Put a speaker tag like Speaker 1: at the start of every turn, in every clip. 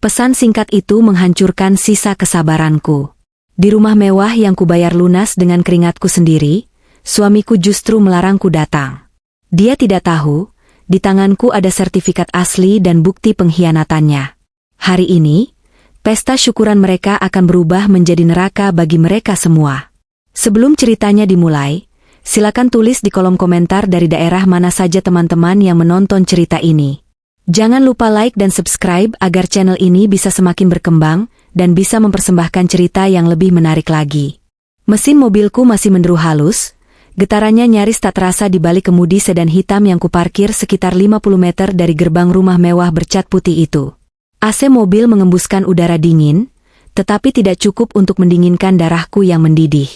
Speaker 1: Pesan singkat itu menghancurkan sisa kesabaranku. Di rumah mewah yang kubayar lunas dengan keringatku sendiri, suamiku justru melarangku datang. Dia tidak tahu, di tanganku ada sertifikat asli dan bukti pengkhianatannya. Hari ini, pesta syukuran mereka akan berubah menjadi neraka bagi mereka semua. Sebelum ceritanya dimulai, silakan tulis di kolom komentar dari daerah mana saja teman-teman yang menonton cerita ini. Jangan lupa like dan subscribe agar channel ini bisa semakin berkembang dan bisa mempersembahkan cerita yang lebih menarik lagi. Mesin mobilku masih menderu halus, getarannya nyaris tak terasa di balik kemudi sedan hitam yang kuparkir sekitar 50 meter dari gerbang rumah mewah bercat putih itu. AC mobil mengembuskan udara dingin, tetapi tidak cukup untuk mendinginkan darahku yang mendidih.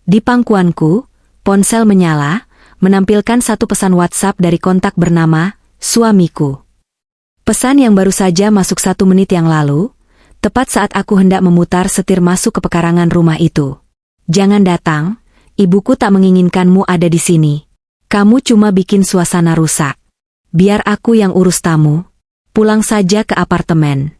Speaker 1: Di pangkuanku, ponsel menyala, menampilkan satu pesan WhatsApp dari kontak bernama suamiku. Pesan yang baru saja masuk 1 menit yang lalu, tepat saat aku hendak memutar setir masuk ke pekarangan rumah itu. Jangan datang, ibuku tak menginginkanmu ada di sini. Kamu cuma bikin suasana rusak. Biar aku yang urus tamu. Pulang saja ke apartemen.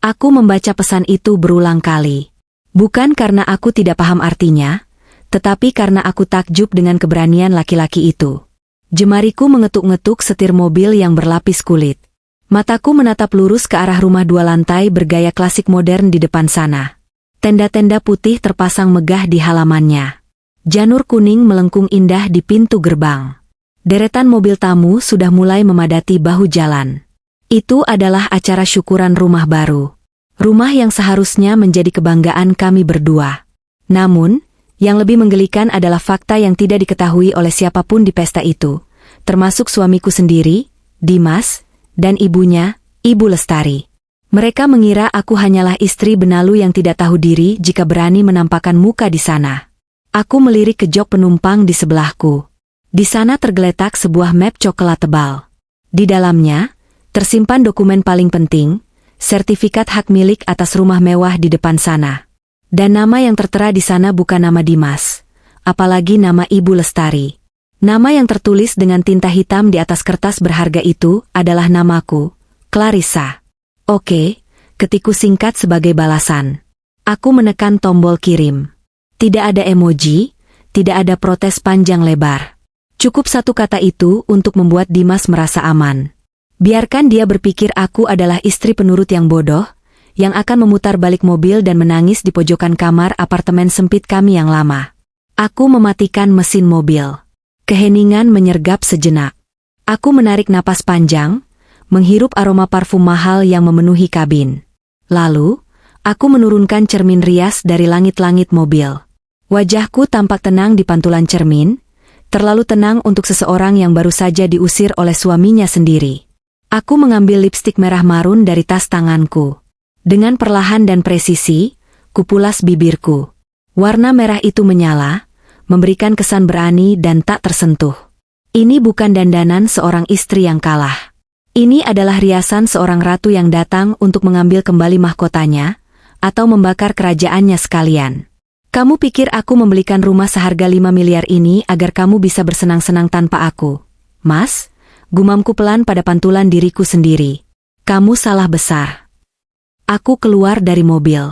Speaker 1: Aku membaca pesan itu berulang kali. Bukan karena aku tidak paham artinya, tetapi karena aku takjub dengan keberanian laki-laki itu. Jemariku mengetuk-ngetuk setir mobil yang berlapis kulit. Mataku menatap lurus ke arah rumah 2 lantai bergaya klasik modern di depan sana. Tenda-tenda putih terpasang megah di halamannya. Janur kuning melengkung indah di pintu gerbang. Deretan mobil tamu sudah mulai memadati bahu jalan. Itu adalah acara syukuran rumah baru. Rumah yang seharusnya menjadi kebanggaan kami berdua. Namun, yang lebih menggelikan adalah fakta yang tidak diketahui oleh siapapun di pesta itu, termasuk suamiku sendiri, Dimas, dan ibunya, Ibu Lestari. Mereka mengira aku hanyalah istri benalu yang tidak tahu diri jika berani menampakkan muka di sana. Aku melirik ke jok penumpang di sebelahku. Di sana tergeletak sebuah map coklat tebal. Di dalamnya, tersimpan dokumen paling penting, sertifikat hak milik atas rumah mewah di depan sana. Dan nama yang tertera di sana bukan nama Dimas, apalagi nama Ibu Lestari. Nama yang tertulis dengan tinta hitam di atas kertas berharga itu adalah namaku, Clarissa. Oke, ketikku singkat sebagai balasan. Aku menekan tombol kirim. Tidak ada emoji, tidak ada protes panjang lebar. Cukup satu kata itu untuk membuat Dimas merasa aman. Biarkan dia berpikir aku adalah istri penurut yang bodoh, yang akan memutar balik mobil dan menangis di pojokan kamar apartemen sempit kami yang lama. Aku mematikan mesin mobil. Keheningan menyergap sejenak. Aku menarik napas panjang, menghirup aroma parfum mahal yang memenuhi kabin. Lalu, aku menurunkan cermin rias dari langit-langit mobil. Wajahku tampak tenang di pantulan cermin, terlalu tenang untuk seseorang yang baru saja diusir oleh suaminya sendiri. Aku mengambil lipstik merah marun dari tas tanganku. Dengan perlahan dan presisi, kupulas bibirku. Warna merah itu menyala, memberikan kesan berani dan tak tersentuh. Ini bukan dandanan seorang istri yang kalah. Ini adalah riasan seorang ratu yang datang untuk mengambil kembali mahkotanya, atau membakar kerajaannya sekalian. Kamu pikir aku membelikan rumah seharga 5 miliar ini agar kamu bisa bersenang-senang tanpa aku? Mas, gumamku pelan pada pantulan diriku sendiri. Kamu salah besar. Aku keluar dari mobil.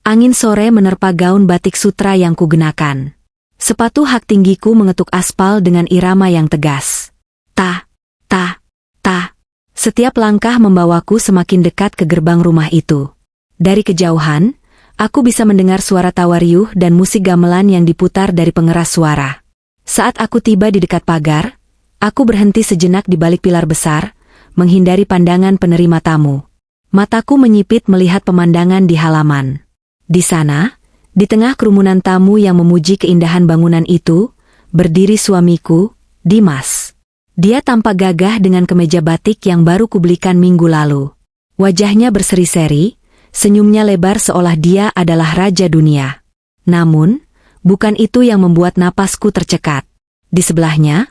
Speaker 1: Angin sore menerpa gaun batik sutra yang kugenakan. Sepatu hak tinggiku mengetuk aspal dengan irama yang tegas. Ta, ta, ta. Setiap langkah membawaku semakin dekat ke gerbang rumah itu. Dari kejauhan, aku bisa mendengar suara tawa riuh dan musik gamelan yang diputar dari pengeras suara. Saat aku tiba di dekat pagar, aku berhenti sejenak di balik pilar besar, menghindari pandangan penerima tamu. Mataku menyipit melihat pemandangan di halaman. Di sana, di tengah kerumunan tamu yang memuji keindahan bangunan itu, berdiri suamiku, Dimas. Dia tampak gagah dengan kemeja batik yang baru kubelikan minggu lalu. Wajahnya berseri-seri, senyumnya lebar seolah dia adalah raja dunia. Namun, bukan itu yang membuat napasku tercekat. Di sebelahnya,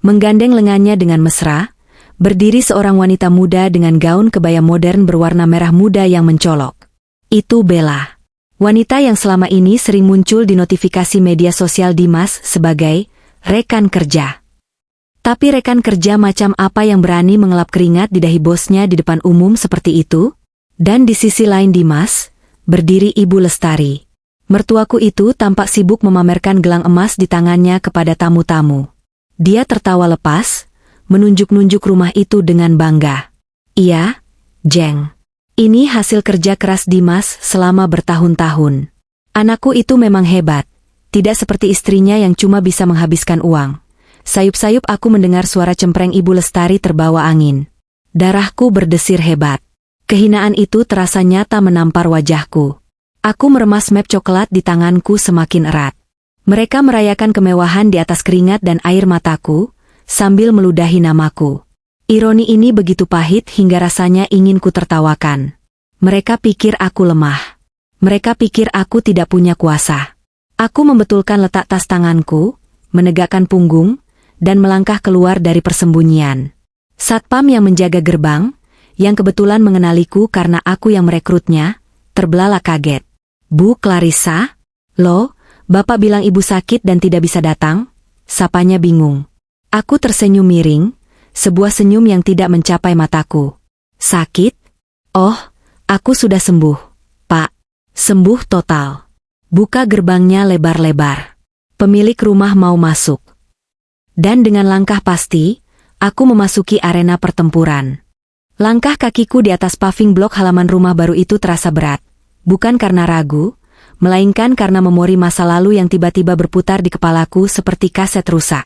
Speaker 1: menggandeng lengannya dengan mesra, berdiri seorang wanita muda dengan gaun kebaya modern berwarna merah muda yang mencolok. Itu Bella. Wanita yang selama ini sering muncul di notifikasi media sosial Dimas sebagai rekan kerja. Tapi rekan kerja macam apa yang berani mengelap keringat di dahi bosnya di depan umum seperti itu? Dan di sisi lain Dimas, berdiri Ibu Lestari. Mertuaku itu tampak sibuk memamerkan gelang emas di tangannya kepada tamu-tamu. Dia tertawa lepas, menunjuk-nunjuk rumah itu dengan bangga. Iya, Jeng. Ini hasil kerja keras Dimas selama bertahun-tahun. Anakku itu memang hebat. Tidak seperti istrinya yang cuma bisa menghabiskan uang. Sayup-sayup aku mendengar suara cempreng Ibu Lestari terbawa angin. Darahku berdesir hebat. Kehinaan itu terasa nyata menampar wajahku. Aku meremas map coklat di tanganku semakin erat. Mereka merayakan kemewahan di atas keringat dan air mataku, sambil meludahi namaku. Ironi ini begitu pahit hingga rasanya ingin ku tertawakan. Mereka pikir aku lemah. Mereka pikir aku tidak punya kuasa. Aku membetulkan letak tas tanganku, menegakkan punggung, dan melangkah keluar dari persembunyian. Satpam yang menjaga gerbang, yang kebetulan mengenaliku karena aku yang merekrutnya, terbelalak kaget. Bu Clarissa? Loh, Bapak bilang Ibu sakit dan tidak bisa datang? Sapanya bingung. Aku tersenyum miring, sebuah senyum yang tidak mencapai mataku. Sakit? Oh, aku sudah sembuh, Pak. Sembuh total. Buka gerbangnya lebar-lebar. Pemilik rumah mau masuk. Dan dengan langkah pasti, aku memasuki arena pertempuran. Langkah kakiku di atas paving blok halaman rumah baru itu terasa berat. Bukan karena ragu, melainkan karena memori masa lalu yang tiba-tiba berputar di kepalaku seperti kaset rusak.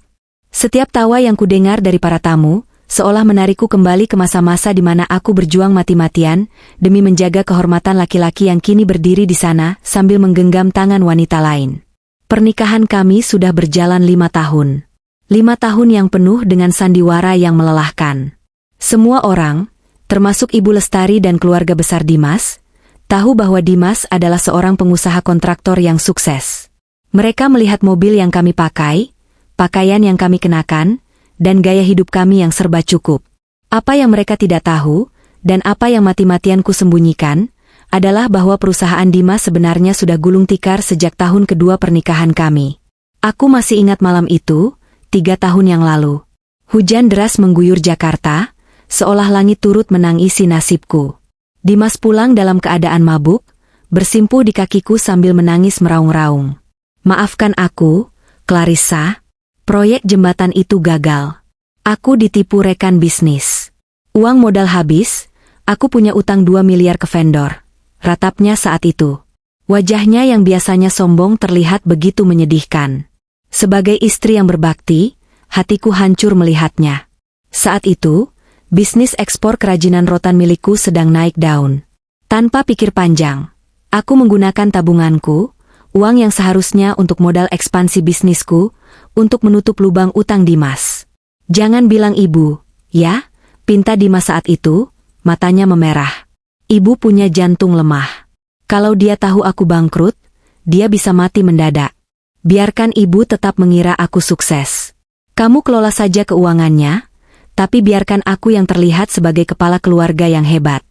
Speaker 1: Setiap tawa yang kudengar dari para tamu, seolah menarikku kembali ke masa-masa di mana aku berjuang mati-matian, demi menjaga kehormatan laki-laki yang kini berdiri di sana sambil menggenggam tangan wanita lain. Pernikahan kami sudah berjalan 5 tahun. 5 tahun yang penuh dengan sandiwara yang melelahkan. Semua orang, termasuk Ibu Lestari dan keluarga besar Dimas, tahu bahwa Dimas adalah seorang pengusaha kontraktor yang sukses. Mereka melihat mobil yang kami pakai, pakaian yang kami kenakan, dan gaya hidup kami yang serba cukup. Apa yang mereka tidak tahu, dan apa yang mati-matian ku sembunyikan, adalah bahwa perusahaan Dimas sebenarnya sudah gulung tikar sejak tahun kedua pernikahan kami. Aku masih ingat malam itu, 3 tahun yang lalu. Hujan deras mengguyur Jakarta, seolah langit turut menangisi nasibku. Dimas pulang dalam keadaan mabuk, bersimpuh di kakiku sambil menangis meraung-raung. Maafkan aku, Clarissa. Proyek jembatan itu gagal. Aku ditipu rekan bisnis. Uang modal habis, aku punya utang 2 miliar ke vendor. Ratapnya saat itu. Wajahnya yang biasanya sombong terlihat begitu menyedihkan. Sebagai istri yang berbakti, hatiku hancur melihatnya. Saat itu, bisnis ekspor kerajinan rotan milikku sedang naik daun. Tanpa pikir panjang, aku menggunakan tabunganku, uang yang seharusnya untuk modal ekspansi bisnisku, untuk menutup lubang utang Dimas. Jangan bilang ibu, ya, pinta Dimas saat itu, matanya memerah. Ibu punya jantung lemah. Kalau dia tahu aku bangkrut, dia bisa mati mendadak. Biarkan ibu tetap mengira aku sukses. Kamu kelola saja keuangannya, tapi biarkan aku yang terlihat sebagai kepala keluarga yang hebat.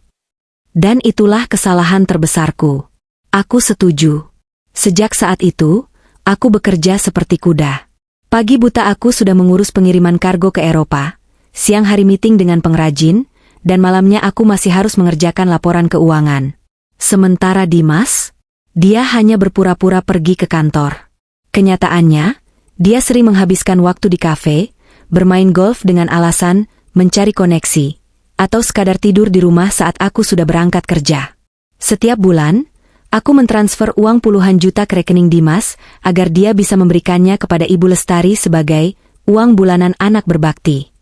Speaker 1: Dan itulah kesalahan terbesarku. Aku setuju. Sejak saat itu, aku bekerja seperti kuda. Pagi buta aku sudah mengurus pengiriman kargo ke Eropa, siang hari meeting dengan pengrajin, dan malamnya aku masih harus mengerjakan laporan keuangan. Sementara Dimas, dia hanya berpura-pura pergi ke kantor. Kenyataannya, dia sering menghabiskan waktu di kafe, bermain golf dengan alasan mencari koneksi, atau sekadar tidur di rumah saat aku sudah berangkat kerja. Setiap bulan, aku mentransfer uang puluhan juta ke rekening Dimas agar dia bisa memberikannya kepada Ibu Lestari sebagai uang bulanan anak berbakti.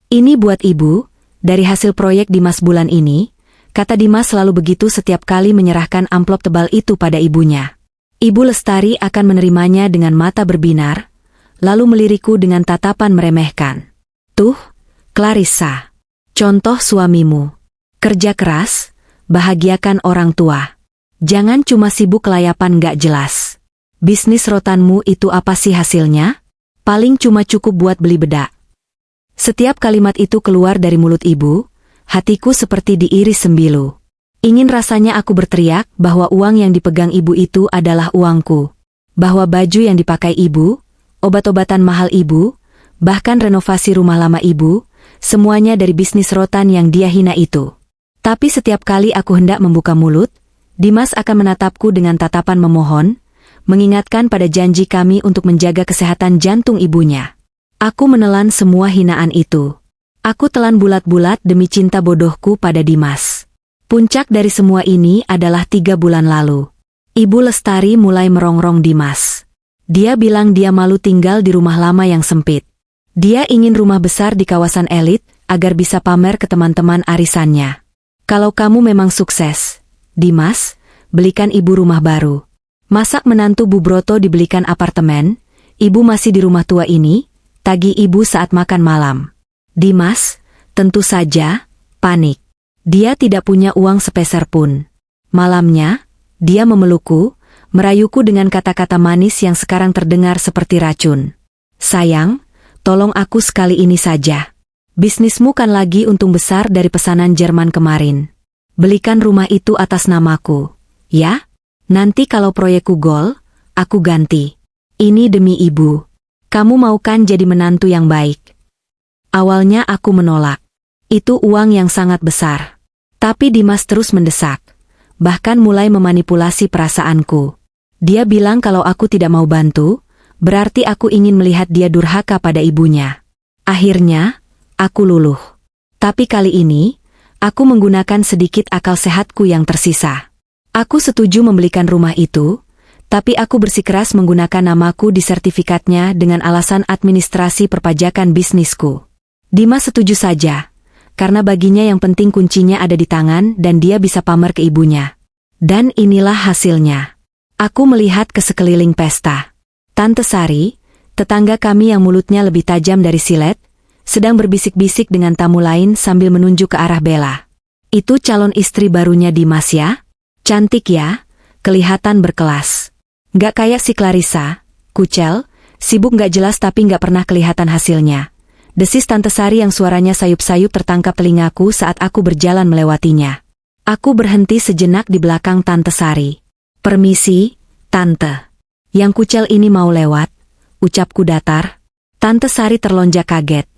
Speaker 1: Ini buat ibu, dari hasil proyek Dimas bulan ini, kata Dimas selalu begitu setiap kali menyerahkan amplop tebal itu pada ibunya. Ibu Lestari akan menerimanya dengan mata berbinar, lalu melirikku dengan tatapan meremehkan. Tuh, Clarissa, contoh suamimu. Kerja keras, bahagiakan orang tua. Jangan cuma sibuk kelayapan gak jelas. Bisnis rotanmu itu apa sih hasilnya? Paling cuma cukup buat beli bedak. Setiap kalimat itu keluar dari mulut ibu, hatiku seperti diiris sembilu. Ingin rasanya aku berteriak bahwa uang yang dipegang ibu itu adalah uangku. Bahwa baju yang dipakai ibu, obat-obatan mahal ibu, bahkan renovasi rumah lama ibu, semuanya dari bisnis rotan yang dia hina itu. Tapi setiap kali aku hendak membuka mulut, Dimas akan menatapku dengan tatapan memohon, mengingatkan pada janji kami untuk menjaga kesehatan jantung ibunya. Aku menelan semua hinaan itu. Aku telan bulat-bulat demi cinta bodohku pada Dimas. Puncak dari semua ini adalah 3 bulan lalu. Ibu Lestari mulai merongrong Dimas. Dia bilang dia malu tinggal di rumah lama yang sempit. Dia ingin rumah besar di kawasan elit, agar bisa pamer ke teman-teman arisannya. Kalau kamu memang sukses, Dimas, belikan ibu rumah baru. Masak menantu Bu Broto dibelikan apartemen, ibu masih di rumah tua ini, tagih ibu saat makan malam. Dimas, tentu saja, panik. Dia tidak punya uang sepeser pun. Malamnya, dia memelukku, merayuku dengan kata-kata manis yang sekarang terdengar seperti racun. Sayang, tolong aku sekali ini saja. Bisnismu kan lagi untung besar dari pesanan Jerman kemarin. Belikan rumah itu atas namaku, ya? Nanti kalau proyekku gol, aku ganti. Ini demi ibu. Kamu mau kan jadi menantu yang baik? Awalnya aku menolak. Itu uang yang sangat besar. Tapi Dimas terus mendesak. Bahkan mulai memanipulasi perasaanku. Dia bilang kalau aku tidak mau bantu, berarti aku ingin melihat dia durhaka pada ibunya. Akhirnya, aku luluh. Tapi kali ini, aku menggunakan sedikit akal sehatku yang tersisa. Aku setuju membelikan rumah itu, tapi aku bersikeras menggunakan namaku di sertifikatnya dengan alasan administrasi perpajakan bisnisku. Dimas setuju saja, karena baginya yang penting kuncinya ada di tangan dan dia bisa pamer ke ibunya. Dan inilah hasilnya. Aku melihat ke sekeliling pesta. Tante Sari, tetangga kami yang mulutnya lebih tajam dari silet, sedang berbisik-bisik dengan tamu lain sambil menunjuk ke arah Bella. Itu calon istri barunya Dimas ya? Cantik ya, kelihatan berkelas. Gak kayak si Clarissa, kucel, sibuk gak jelas tapi gak pernah kelihatan hasilnya. Desis Tante Sari yang suaranya sayup-sayup tertangkap telingaku saat aku berjalan melewatinya. Aku berhenti sejenak di belakang Tante Sari. Permisi, Tante. Yang kucel ini mau lewat, ucapku datar. Tante Sari terlonjak kaget.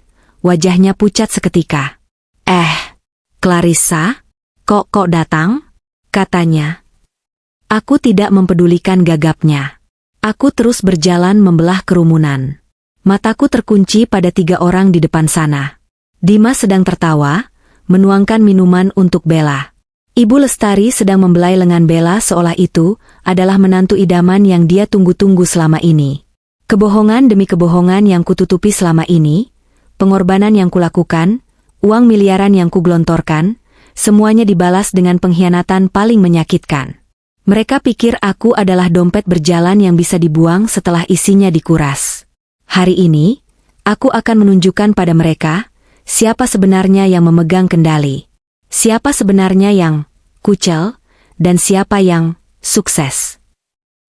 Speaker 1: Wajahnya pucat seketika. Clarissa? Kok datang? Katanya. Aku tidak mempedulikan gagapnya. Aku terus berjalan membelah kerumunan. Mataku terkunci pada 3 orang di depan sana. Dimas sedang tertawa, menuangkan minuman untuk Bella. Ibu Lestari sedang membelai lengan Bella seolah itu adalah menantu idaman yang dia tunggu-tunggu selama ini. Kebohongan demi kebohongan yang kututupi selama ini, pengorbanan yang kulakukan, uang miliaran yang kugelontorkan, semuanya dibalas dengan pengkhianatan paling menyakitkan. Mereka pikir aku adalah dompet berjalan yang bisa dibuang setelah isinya dikuras. Hari ini, aku akan menunjukkan pada mereka, siapa sebenarnya yang memegang kendali. Siapa sebenarnya yang kucel, dan siapa yang sukses.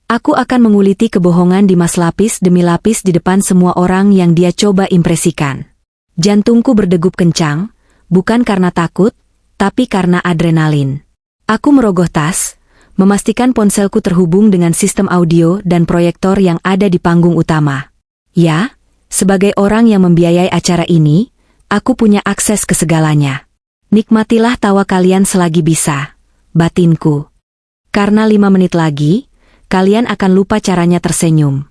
Speaker 1: Aku akan menguliti kebohongan Dimas lapis demi lapis di depan semua orang yang dia coba impresikan. Jantungku berdegup kencang, bukan karena takut, tapi karena adrenalin. Aku merogoh tas, memastikan ponselku terhubung dengan sistem audio dan proyektor yang ada di panggung utama. Ya, sebagai orang yang membiayai acara ini, aku punya akses ke segalanya. Nikmatilah tawa kalian selagi bisa, batinku. Karena 5 menit lagi, kalian akan lupa caranya tersenyum.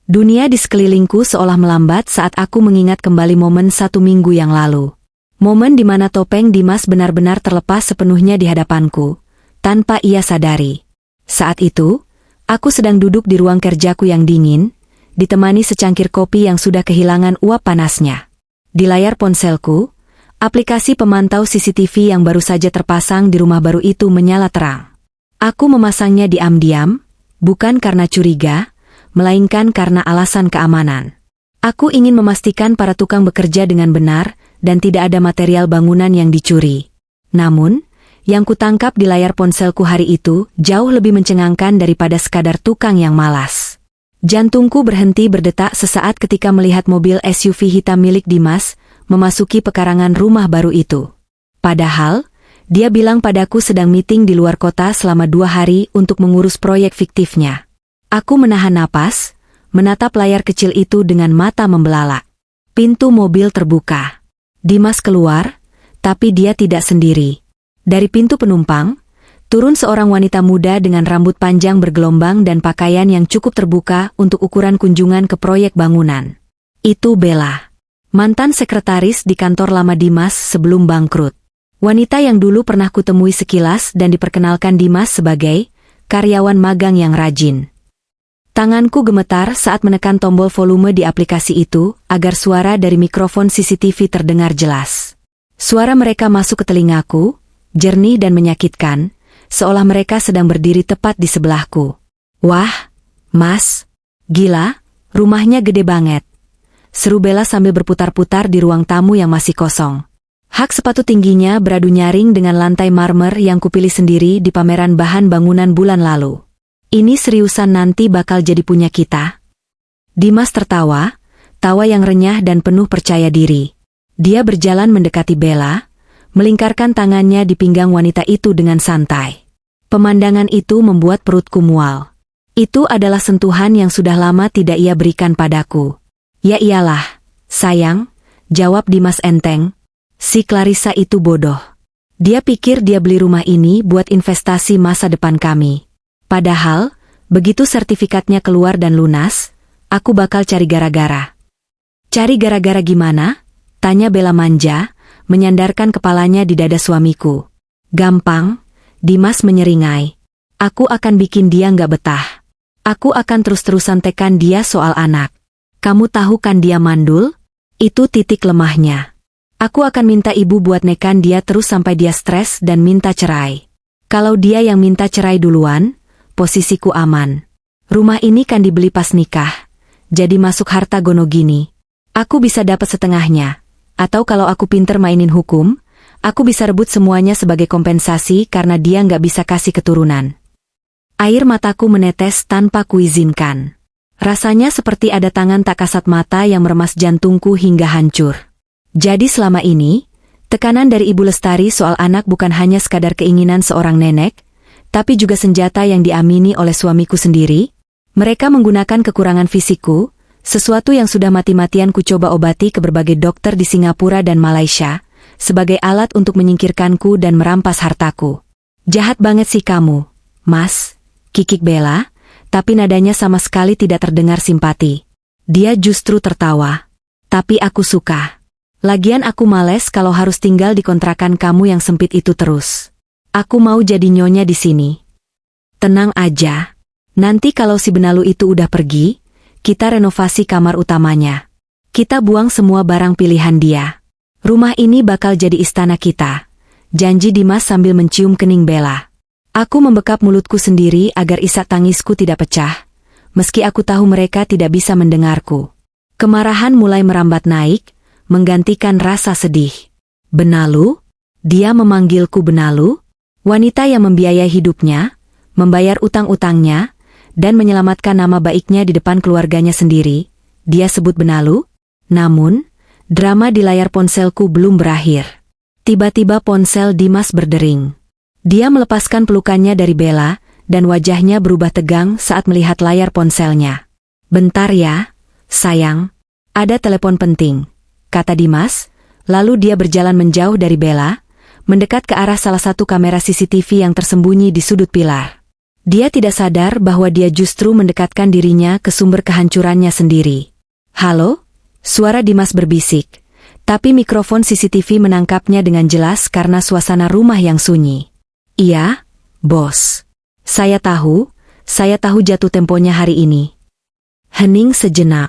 Speaker 1: Dunia di sekelilingku seolah melambat saat aku mengingat kembali momen 1 minggu yang lalu. Momen di mana topeng Dimas benar-benar terlepas sepenuhnya di hadapanku, tanpa ia sadari. Saat itu, aku sedang duduk di ruang kerjaku yang dingin, ditemani secangkir kopi yang sudah kehilangan uap panasnya. Di layar ponselku, aplikasi pemantau CCTV yang baru saja terpasang di rumah baru itu menyala terang. Aku memasangnya diam-diam, bukan karena curiga, melainkan karena alasan keamanan. Aku ingin memastikan para tukang bekerja dengan benar dan tidak ada material bangunan yang dicuri. Namun, yang kutangkap di layar ponselku hari itu jauh lebih mencengangkan daripada sekadar tukang yang malas. Jantungku berhenti berdetak sesaat ketika melihat mobil SUV hitam milik Dimas memasuki pekarangan rumah baru itu. Padahal, dia bilang padaku sedang meeting di luar kota selama 2 hari untuk mengurus proyek fiktifnya. Aku menahan napas, menatap layar kecil itu dengan mata membelalak. Pintu mobil terbuka. Dimas keluar, tapi dia tidak sendiri. Dari pintu penumpang, turun seorang wanita muda dengan rambut panjang bergelombang dan pakaian yang cukup terbuka untuk ukuran kunjungan ke proyek bangunan. Itu Bella, mantan sekretaris di kantor lama Dimas sebelum bangkrut. Wanita yang dulu pernah kutemui sekilas dan diperkenalkan Dimas sebagai karyawan magang yang rajin. Tanganku gemetar saat menekan tombol volume di aplikasi itu agar suara dari mikrofon CCTV terdengar jelas. Suara mereka masuk ke telingaku, jernih dan menyakitkan, seolah mereka sedang berdiri tepat di sebelahku. "Wah, Mas, gila, rumahnya gede banget," seru Bella sambil berputar-putar di ruang tamu yang masih kosong. Hak sepatu tingginya beradu nyaring dengan lantai marmer yang kupilih sendiri di pameran bahan bangunan bulan lalu. "Ini seriusan nanti bakal jadi punya kita?" Dimas tertawa, tawa yang renyah dan penuh percaya diri. Dia berjalan mendekati Bella, melingkarkan tangannya di pinggang wanita itu dengan santai. Pemandangan itu membuat perutku mual. Itu adalah sentuhan yang sudah lama tidak ia berikan padaku. "Ya iyalah, sayang," jawab Dimas enteng. Si Clarissa itu bodoh. Dia pikir dia beli rumah ini buat investasi masa depan kami. Padahal, begitu sertifikatnya keluar dan lunas, aku bakal cari gara-gara. "Cari gara-gara gimana?" tanya Bella manja, menyandarkan kepalanya di dada suamiku. "Gampang," Dimas menyeringai. "Aku akan bikin dia nggak betah. Aku akan terus-terusan tekan dia soal anak. Kamu tahu kan dia mandul? Itu titik lemahnya. Aku akan minta ibu buat nekan dia terus sampai dia stres dan minta cerai. Kalau dia yang minta cerai duluan, posisiku aman. Rumah ini kan dibeli pas nikah, jadi masuk harta gono gini. Aku bisa dapat setengahnya. Atau kalau aku pinter mainin hukum, aku bisa rebut semuanya sebagai kompensasi karena dia nggak bisa kasih keturunan." Air mataku menetes tanpa kuizinkan. Rasanya seperti ada tangan tak kasat mata yang meremas jantungku hingga hancur. Jadi selama ini, tekanan dari Ibu Lestari soal anak bukan hanya sekadar keinginan seorang nenek, tapi juga senjata yang diamini oleh suamiku sendiri. Mereka menggunakan kekurangan fisikku, sesuatu yang sudah mati-matian ku coba obati ke berbagai dokter di Singapura dan Malaysia, sebagai alat untuk menyingkirkanku dan merampas hartaku. "Jahat banget sih kamu, Mas," kikik Bella, tapi nadanya sama sekali tidak terdengar simpati. Dia justru tertawa. "Tapi aku suka. Lagian aku males kalau harus tinggal di kontrakan kamu yang sempit itu terus. Aku mau jadi nyonya di sini." "Tenang aja. Nanti kalau si benalu itu udah pergi, kita renovasi kamar utamanya. Kita buang semua barang pilihan dia. Rumah ini bakal jadi istana kita," janji Dimas sambil mencium kening Bella. Aku membekap mulutku sendiri agar isak tangisku tidak pecah, meski aku tahu mereka tidak bisa mendengarku. Kemarahan mulai merambat naik, menggantikan rasa sedih. "Benalu?" Dia memanggilku benalu? Wanita yang membiayai hidupnya, membayar utang-utangnya, dan menyelamatkan nama baiknya di depan keluarganya sendiri, dia sebut benalu? Namun, drama di layar ponselku belum berakhir. Tiba-tiba ponsel Dimas berdering. Dia melepaskan pelukannya dari Bella, dan wajahnya berubah tegang saat melihat layar ponselnya. "Bentar ya, sayang. Ada telepon penting," kata Dimas, lalu dia berjalan menjauh dari Bella, mendekat ke arah salah satu kamera CCTV yang tersembunyi di sudut pilar. Dia tidak sadar bahwa dia justru mendekatkan dirinya ke sumber kehancurannya sendiri. "Halo?" Suara Dimas berbisik, tapi mikrofon CCTV menangkapnya dengan jelas karena suasana rumah yang sunyi. "Iya, bos. Saya tahu jatuh temponya hari ini." Hening sejenak.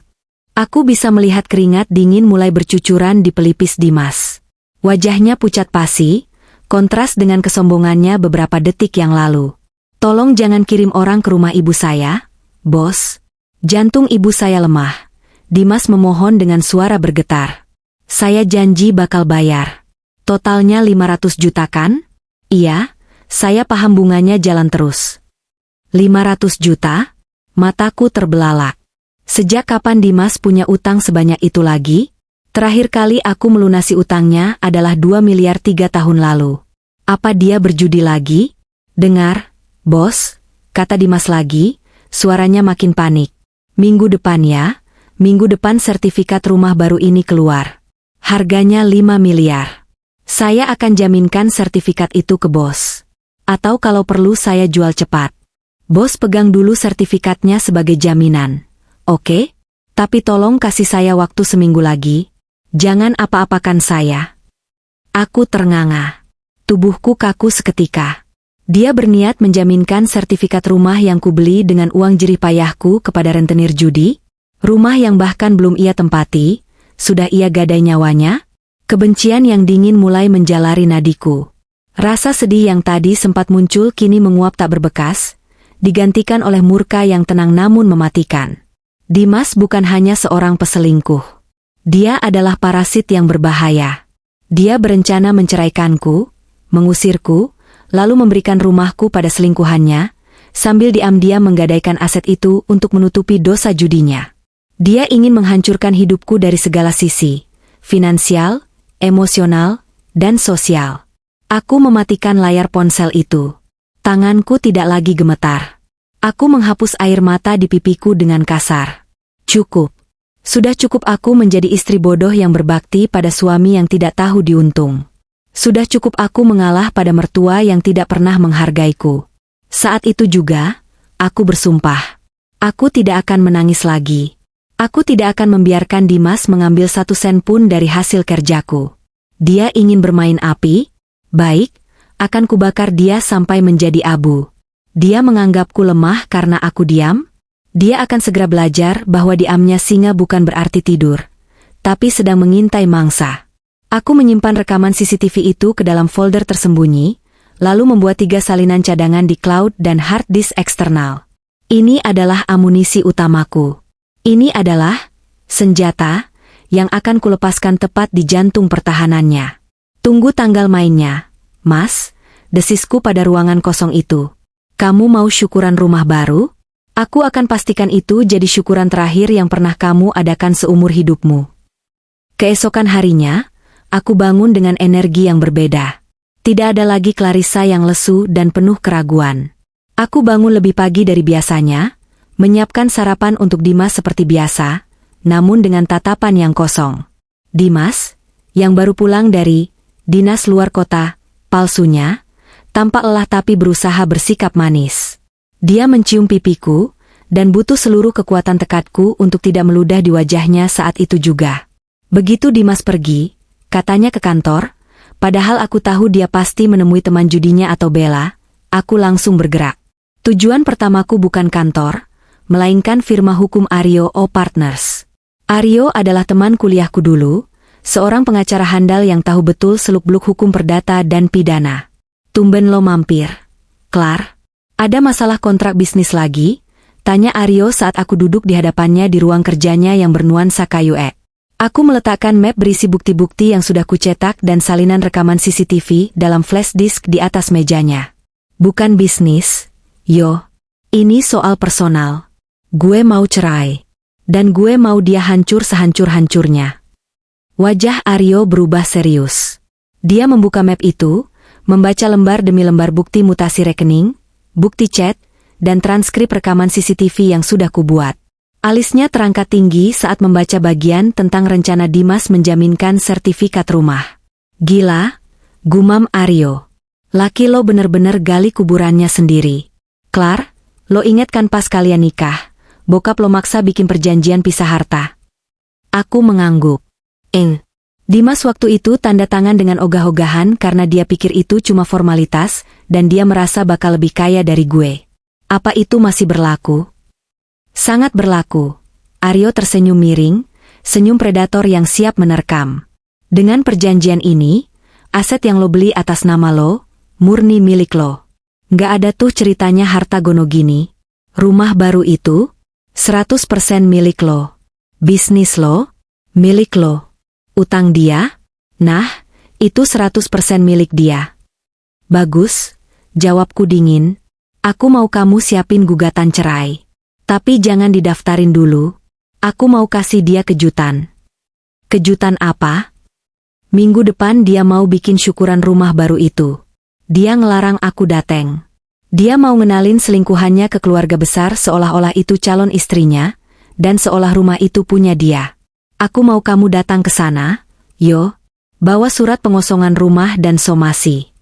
Speaker 1: Aku bisa melihat keringat dingin mulai bercucuran di pelipis Dimas. Wajahnya pucat pasi, kontras dengan kesombongannya beberapa detik yang lalu. "Tolong jangan kirim orang ke rumah ibu saya, bos. Jantung ibu saya lemah." Dimas memohon dengan suara bergetar. "Saya janji bakal bayar. Totalnya 500 juta kan?" "Iya, saya paham bunganya jalan terus." 500 juta? Mataku terbelalak. Sejak kapan Dimas punya utang sebanyak itu lagi? Terakhir kali aku melunasi utangnya adalah 2 miliar 3 tahun lalu. Apa dia berjudi lagi? "Dengar, bos," kata Dimas lagi, suaranya makin panik. Minggu depan sertifikat rumah baru ini keluar. Harganya 5 miliar. Saya akan jaminkan sertifikat itu ke bos. Atau kalau perlu saya jual cepat. Bos pegang dulu sertifikatnya sebagai jaminan. Oke? Tapi tolong kasih saya waktu seminggu lagi. Jangan apa-apakan saya. Aku ternganga. Tubuhku kaku seketika. Dia berniat menjaminkan sertifikat rumah yang kubeli dengan uang jerih payahku kepada rentenir judi? Rumah yang bahkan belum ia tempati, sudah ia gadai nyawanya? Kebencian yang dingin mulai menjalari nadiku. Rasa sedih yang tadi sempat muncul kini menguap tak berbekas, digantikan oleh murka yang tenang namun mematikan. Dimas bukan hanya seorang peselingkuh. Dia adalah parasit yang berbahaya. Dia berencana menceraikanku, mengusirku, lalu memberikan rumahku pada selingkuhannya, sambil diam-diam menggadaikan aset itu untuk menutupi dosa judinya. Dia ingin menghancurkan hidupku dari segala sisi, finansial, emosional, dan sosial. Aku mematikan layar ponsel itu. Tanganku tidak lagi gemetar. Aku menghapus air mata di pipiku dengan kasar. Cukup. Sudah cukup aku menjadi istri bodoh yang berbakti pada suami yang tidak tahu diuntung. Sudah cukup aku mengalah pada mertua yang tidak pernah menghargaiku. Saat itu juga, aku bersumpah. Aku tidak akan menangis lagi. Aku tidak akan membiarkan Dimas mengambil 1 sen pun dari hasil kerjaku. Dia ingin bermain api? Baik, akan kubakar dia sampai menjadi abu. Dia menganggapku lemah karena aku diam? Dia akan segera belajar bahwa diamnya singa bukan berarti tidur, tapi sedang mengintai mangsa. Aku menyimpan rekaman CCTV itu ke dalam folder tersembunyi, lalu membuat 3 salinan cadangan di cloud dan hard disk eksternal. Ini adalah amunisi utamaku. Ini adalah senjata yang akan kulepaskan tepat di jantung pertahanannya. Tunggu tanggal mainnya, Mas, desisku pada ruangan kosong itu. Kamu mau syukuran rumah baru? Aku akan pastikan itu jadi syukuran terakhir yang pernah kamu adakan seumur hidupmu. Keesokan harinya, aku bangun dengan energi yang berbeda. Tidak ada lagi Clarissa yang lesu dan penuh keraguan. Aku bangun lebih pagi dari biasanya, menyiapkan sarapan untuk Dimas seperti biasa, namun dengan tatapan yang kosong. Dimas, yang baru pulang dari dinas luar kota, palsunya, tampak lelah tapi berusaha bersikap manis. Dia mencium pipiku, dan butuh seluruh kekuatan tekadku untuk tidak meludah di wajahnya saat itu juga. Begitu Dimas pergi, katanya ke kantor, padahal aku tahu dia pasti menemui teman judinya atau Bella, aku langsung bergerak. Tujuan pertamaku bukan kantor, melainkan firma hukum Aryo O Partners. Aryo adalah teman kuliahku dulu, seorang pengacara handal yang tahu betul seluk-beluk hukum perdata dan pidana. Tumben lo mampir. Clar, ada masalah kontrak bisnis lagi? Tanya Aryo saat aku duduk di hadapannya di ruang kerjanya yang bernuansa kayu ek. Aku meletakkan map berisi bukti-bukti yang sudah kucetak dan salinan rekaman CCTV dalam flash disk di atas mejanya. Bukan bisnis, yo. Ini soal personal. Gue mau cerai. Dan gue mau dia hancur sehancur-hancurnya. Wajah Aryo berubah serius. Dia membuka map itu, membaca lembar demi lembar bukti mutasi rekening, bukti chat, dan transkrip rekaman CCTV yang sudah kubuat. Alisnya terangkat tinggi saat membaca bagian tentang rencana Dimas menjaminkan sertifikat rumah. Gila, gumam Aryo. Laki lo bener-bener gali kuburannya sendiri. Clar, lo inget kan pas kalian nikah, bokap lo maksa bikin perjanjian pisah harta. Aku mengangguk. Dimas waktu itu tanda tangan dengan ogah-ogahan karena dia pikir itu cuma formalitas dan dia merasa bakal lebih kaya dari gue. Apa itu masih berlaku? Sangat berlaku. Aryo tersenyum miring, senyum predator yang siap menerkam. Dengan perjanjian ini, aset yang lo beli atas nama lo, murni milik lo. Nggak ada tuh ceritanya harta gono gini. Rumah baru itu, 100% milik lo. Bisnis lo, milik lo. Utang dia? Nah, itu 100% milik dia. Bagus, jawabku dingin. Aku mau kamu siapin gugatan cerai. Tapi jangan didaftarin dulu. Aku mau kasih dia kejutan. Kejutan apa? Minggu depan dia mau bikin syukuran rumah baru itu. Dia ngelarang aku dateng. Dia mau ngenalin selingkuhannya ke keluarga besar seolah-olah itu calon istrinya, dan seolah rumah itu punya dia. Aku mau kamu datang ke sana, yo. Bawa surat pengosongan rumah dan somasi.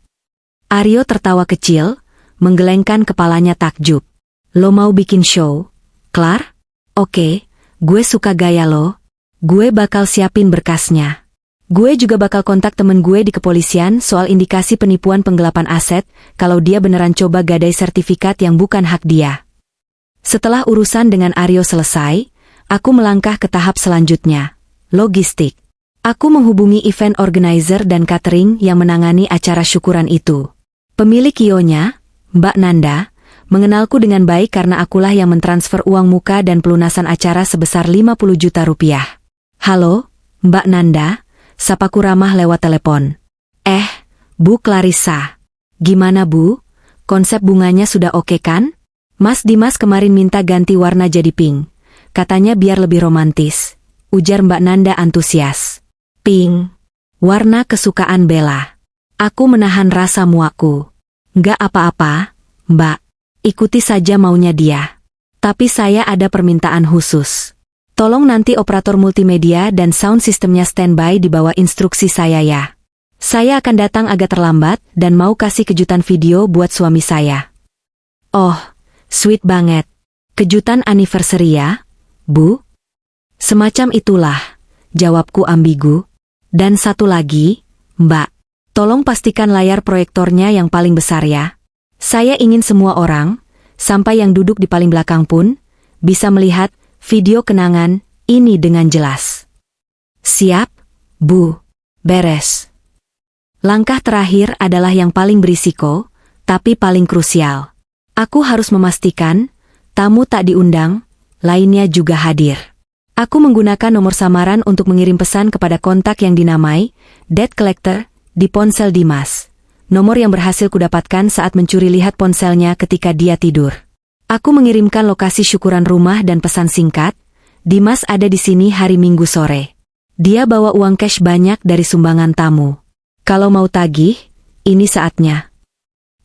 Speaker 1: Aryo tertawa kecil, menggelengkan kepalanya takjub. Lo mau bikin show? Klar? Oke, gue suka gaya lo. Gue bakal siapin berkasnya. Gue juga bakal kontak temen gue di kepolisian soal indikasi penipuan penggelapan aset kalau dia beneran coba gadai sertifikat yang bukan hak dia. Setelah urusan dengan Aryo selesai, aku melangkah ke tahap selanjutnya, logistik. Aku menghubungi event organizer dan catering yang menangani acara syukuran itu. Pemilik kionya, Mbak Nanda, mengenalku dengan baik karena akulah yang mentransfer uang muka dan pelunasan acara sebesar 50 juta rupiah. Halo, Mbak Nanda, sapaku ramah lewat telepon. Bu Clarissa. Gimana Bu? Konsep bunganya sudah oke kan? Mas Dimas kemarin minta ganti warna jadi pink. Katanya biar lebih romantis. Ujar Mbak Nanda antusias. Pink. Warna kesukaan Bella. Aku menahan rasa muakku. Nggak apa-apa, Mbak. Ikuti saja maunya dia. Tapi saya ada permintaan khusus. Tolong nanti operator multimedia dan sound sistemnya standby di bawah instruksi saya ya. Saya akan datang agak terlambat dan mau kasih kejutan video buat suami saya. Oh, sweet banget. Kejutan anniversary ya, Bu? Semacam itulah, jawabku ambigu. Dan satu lagi, Mbak. Tolong pastikan layar proyektornya yang paling besar ya. Saya ingin semua orang, sampai yang duduk di paling belakang pun, bisa melihat video kenangan ini dengan jelas. Siap, Bu. Beres. Langkah terakhir adalah yang paling berisiko, tapi paling krusial. Aku harus memastikan, tamu tak diundang, lainnya juga hadir. Aku menggunakan nomor samaran untuk mengirim pesan kepada kontak yang dinamai Debt Collector di ponsel Dimas. Nomor yang berhasil kudapatkan saat mencuri lihat ponselnya ketika dia tidur. Aku mengirimkan lokasi syukuran rumah dan pesan singkat, Dimas ada di sini hari Minggu sore. Dia bawa uang cash banyak dari sumbangan tamu. Kalau mau tagih, ini saatnya.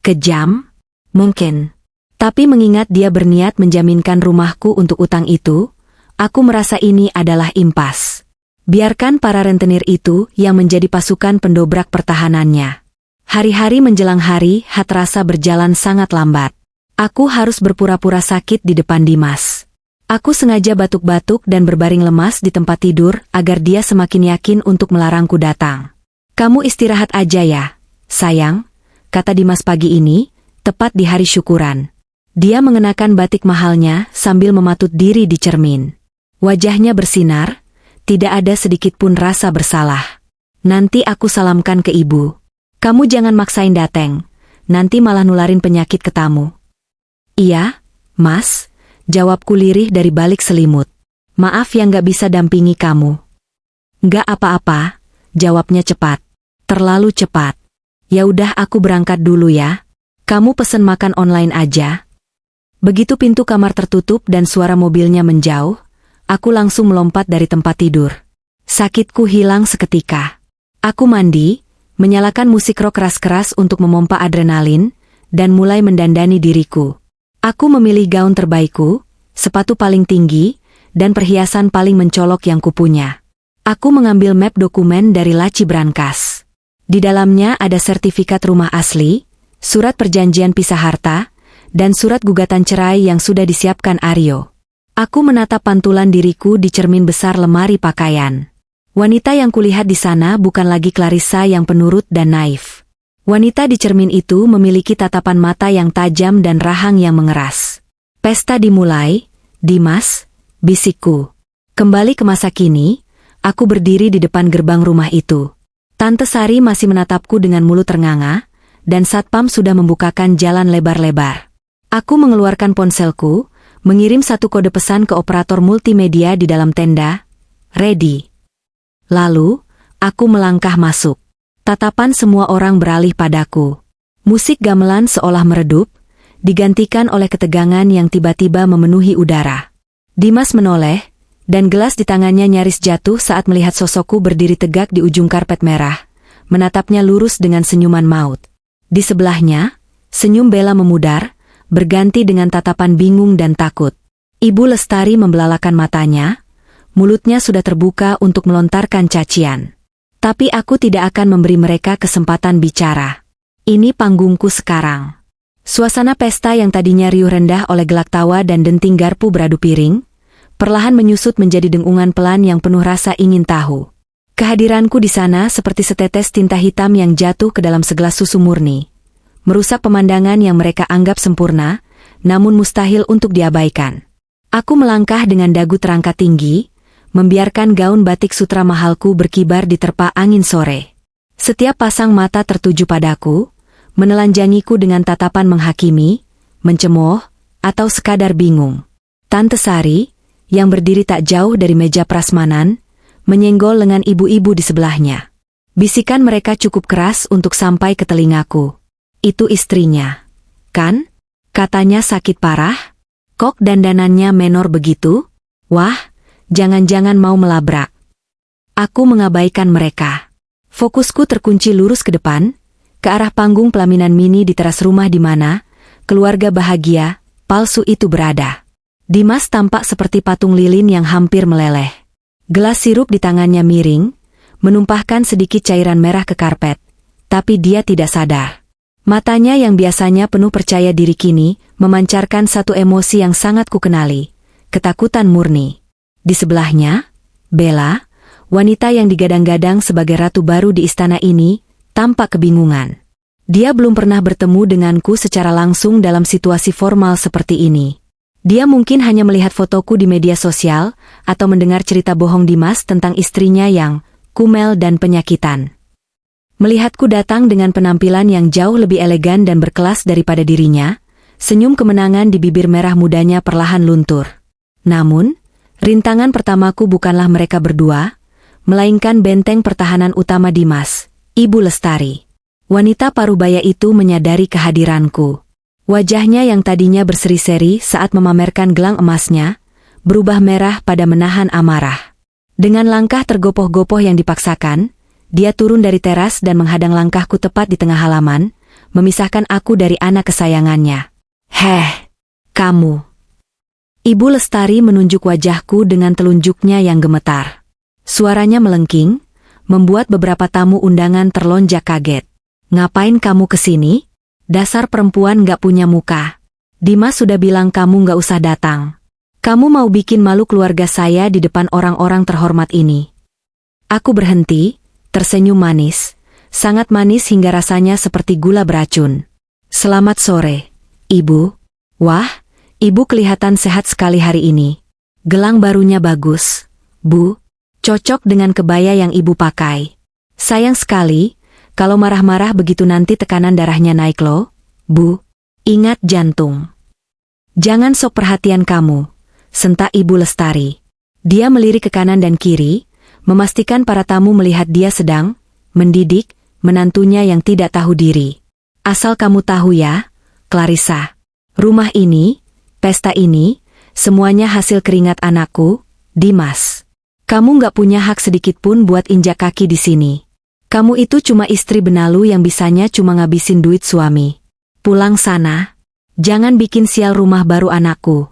Speaker 1: Kejam? Mungkin. Tapi mengingat dia berniat menjaminkan rumahku untuk utang itu, aku merasa ini adalah impas. Biarkan para rentenir itu yang menjadi pasukan pendobrak pertahanannya. Hari-hari menjelang hari, rasa berjalan sangat lambat. Aku harus berpura-pura sakit di depan Dimas. Aku sengaja batuk-batuk dan berbaring lemas di tempat tidur agar dia semakin yakin untuk melarangku datang. Kamu istirahat aja ya, sayang, kata Dimas pagi ini, tepat di hari syukuran. Dia mengenakan batik mahalnya sambil mematut diri di cermin. Wajahnya bersinar, tidak ada sedikit pun rasa bersalah. Nanti aku salamkan ke ibu. Kamu jangan maksain dateng, nanti malah nularin penyakit ke tamu. Iya, Mas, jawabku lirih dari balik selimut. Maaf yang gak bisa dampingi kamu. Gak apa-apa, jawabnya cepat. Terlalu cepat. Ya udah aku berangkat dulu ya. Kamu pesen makan online aja. Begitu pintu kamar tertutup dan suara mobilnya menjauh, aku langsung melompat dari tempat tidur. Sakitku hilang seketika. Aku mandi, menyalakan musik rock keras-keras untuk memompa adrenalin, dan mulai mendandani diriku. Aku memilih gaun terbaikku, sepatu paling tinggi, dan perhiasan paling mencolok yang kupunya. Aku mengambil map dokumen dari laci brankas. Di dalamnya ada sertifikat rumah asli, surat perjanjian pisah harta, dan surat gugatan cerai yang sudah disiapkan Aryo. Aku menatap pantulan diriku di cermin besar lemari pakaian. Wanita yang kulihat di sana bukan lagi Clarissa yang penurut dan naif. Wanita di cermin itu memiliki tatapan mata yang tajam dan rahang yang mengeras. Pesta dimulai, Dimas, bisikku. Kembali ke masa kini, aku berdiri di depan gerbang rumah itu. Tante Sari masih menatapku dengan mulut ternganga, dan satpam sudah membukakan jalan lebar-lebar. Aku mengeluarkan ponselku, mengirim satu kode pesan ke operator multimedia di dalam tenda, ready. Lalu, aku melangkah masuk. Tatapan semua orang beralih padaku. Musik gamelan seolah meredup, digantikan oleh ketegangan yang tiba-tiba memenuhi udara. Dimas menoleh, dan gelas di tangannya nyaris jatuh saat melihat sosokku berdiri tegak di ujung karpet merah, menatapnya lurus dengan senyuman maut. Di sebelahnya, senyum Bella memudar, berganti dengan tatapan bingung dan takut. Ibu Lestari membelalakan matanya, mulutnya sudah terbuka untuk melontarkan cacian. Tapi aku tidak akan memberi mereka kesempatan bicara. Ini panggungku sekarang. Suasana pesta yang tadinya riuh rendah oleh gelak tawa dan denting garpu beradu piring, perlahan menyusut menjadi dengungan pelan yang penuh rasa ingin tahu. Kehadiranku di sana seperti setetes tinta hitam yang jatuh ke dalam segelas susu murni, merusak pemandangan yang mereka anggap sempurna, namun mustahil untuk diabaikan. Aku melangkah dengan dagu terangkat tinggi, membiarkan gaun batik sutra mahalku berkibar di terpa angin sore. Setiap pasang mata tertuju padaku, menelanjangiku dengan tatapan menghakimi, mencemooh, atau sekadar bingung. Tante Sari, yang berdiri tak jauh dari meja prasmanan, menyenggol lengan ibu-ibu di sebelahnya. Bisikan mereka cukup keras untuk sampai ke telingaku. Itu istrinya, kan? Katanya sakit parah? Kok dandanannya menor begitu? Wah, jangan-jangan mau melabrak. Aku mengabaikan mereka. Fokusku terkunci lurus ke depan, ke arah panggung pelaminan mini di teras rumah di mana keluarga bahagia, palsu itu berada. Dimas tampak seperti patung lilin yang hampir meleleh. Gelas sirup di tangannya miring, menumpahkan sedikit cairan merah ke karpet, tapi dia tidak sadar. Matanya yang biasanya penuh percaya diri kini, memancarkan satu emosi yang sangat kukenali, ketakutan murni. Di sebelahnya, Bella, wanita yang digadang-gadang sebagai ratu baru di istana ini, tampak kebingungan. Dia belum pernah bertemu denganku secara langsung dalam situasi formal seperti ini. Dia mungkin hanya melihat fotoku di media sosial, atau mendengar cerita bohong Dimas tentang istrinya yang kumel dan penyakitan. Melihatku datang dengan penampilan yang jauh lebih elegan dan berkelas daripada dirinya, senyum kemenangan di bibir merah mudanya perlahan luntur. Namun, rintangan pertamaku bukanlah mereka berdua, melainkan benteng pertahanan utama Dimas, Ibu Lestari. Wanita parubaya itu menyadari kehadiranku. Wajahnya yang tadinya berseri-seri saat memamerkan gelang emasnya, berubah merah pada menahan amarah. Dengan langkah tergopoh-gopoh yang dipaksakan, dia turun dari teras dan menghadang langkahku tepat di tengah halaman, memisahkan aku dari anak kesayangannya. Heh, kamu. Ibu Lestari menunjuk wajahku dengan telunjuknya yang gemetar. Suaranya melengking, membuat beberapa tamu undangan terlonjak kaget. Ngapain kamu kesini? Dasar perempuan gak punya muka. Dimas sudah bilang kamu gak usah datang. Kamu mau bikin malu keluarga saya di depan orang-orang terhormat ini. Aku berhenti, tersenyum manis, sangat manis hingga rasanya seperti gula beracun. Selamat sore, Ibu. Wah, Ibu kelihatan sehat sekali hari ini. Gelang barunya bagus, Bu. Cocok dengan kebaya yang Ibu pakai. Sayang sekali, kalau marah-marah begitu nanti tekanan darahnya naik loh, Bu. Ingat jantung. Jangan sok perhatian kamu, sentak Ibu Lestari. Dia melirik ke kanan dan kiri, memastikan para tamu melihat dia sedang mendidik menantunya yang tidak tahu diri. Asal kamu tahu ya, Clarissa, rumah ini, pesta ini, semuanya hasil keringat anakku, Dimas. Kamu gak punya hak sedikit pun buat injak kaki di sini. Kamu itu cuma istri benalu yang bisanya cuma ngabisin duit suami. Pulang sana. Jangan bikin sial rumah baru anakku.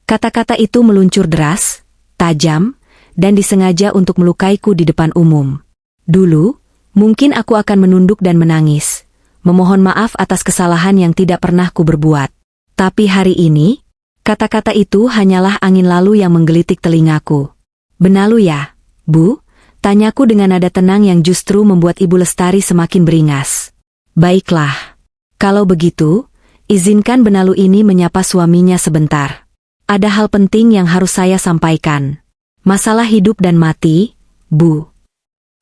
Speaker 1: Kata-kata itu meluncur deras, tajam, dan disengaja untuk melukaiku di depan umum. Dulu, mungkin aku akan menunduk dan menangis, memohon maaf atas kesalahan yang tidak pernah ku berbuat. Tapi hari ini, kata-kata itu hanyalah angin lalu yang menggelitik telingaku. Benalu ya, Bu? Tanyaku dengan nada tenang yang justru membuat Ibu Lestari semakin beringas. Baiklah. Kalau begitu, izinkan benalu ini menyapa suaminya sebentar. Ada hal penting yang harus saya sampaikan. Masalah hidup dan mati, Bu.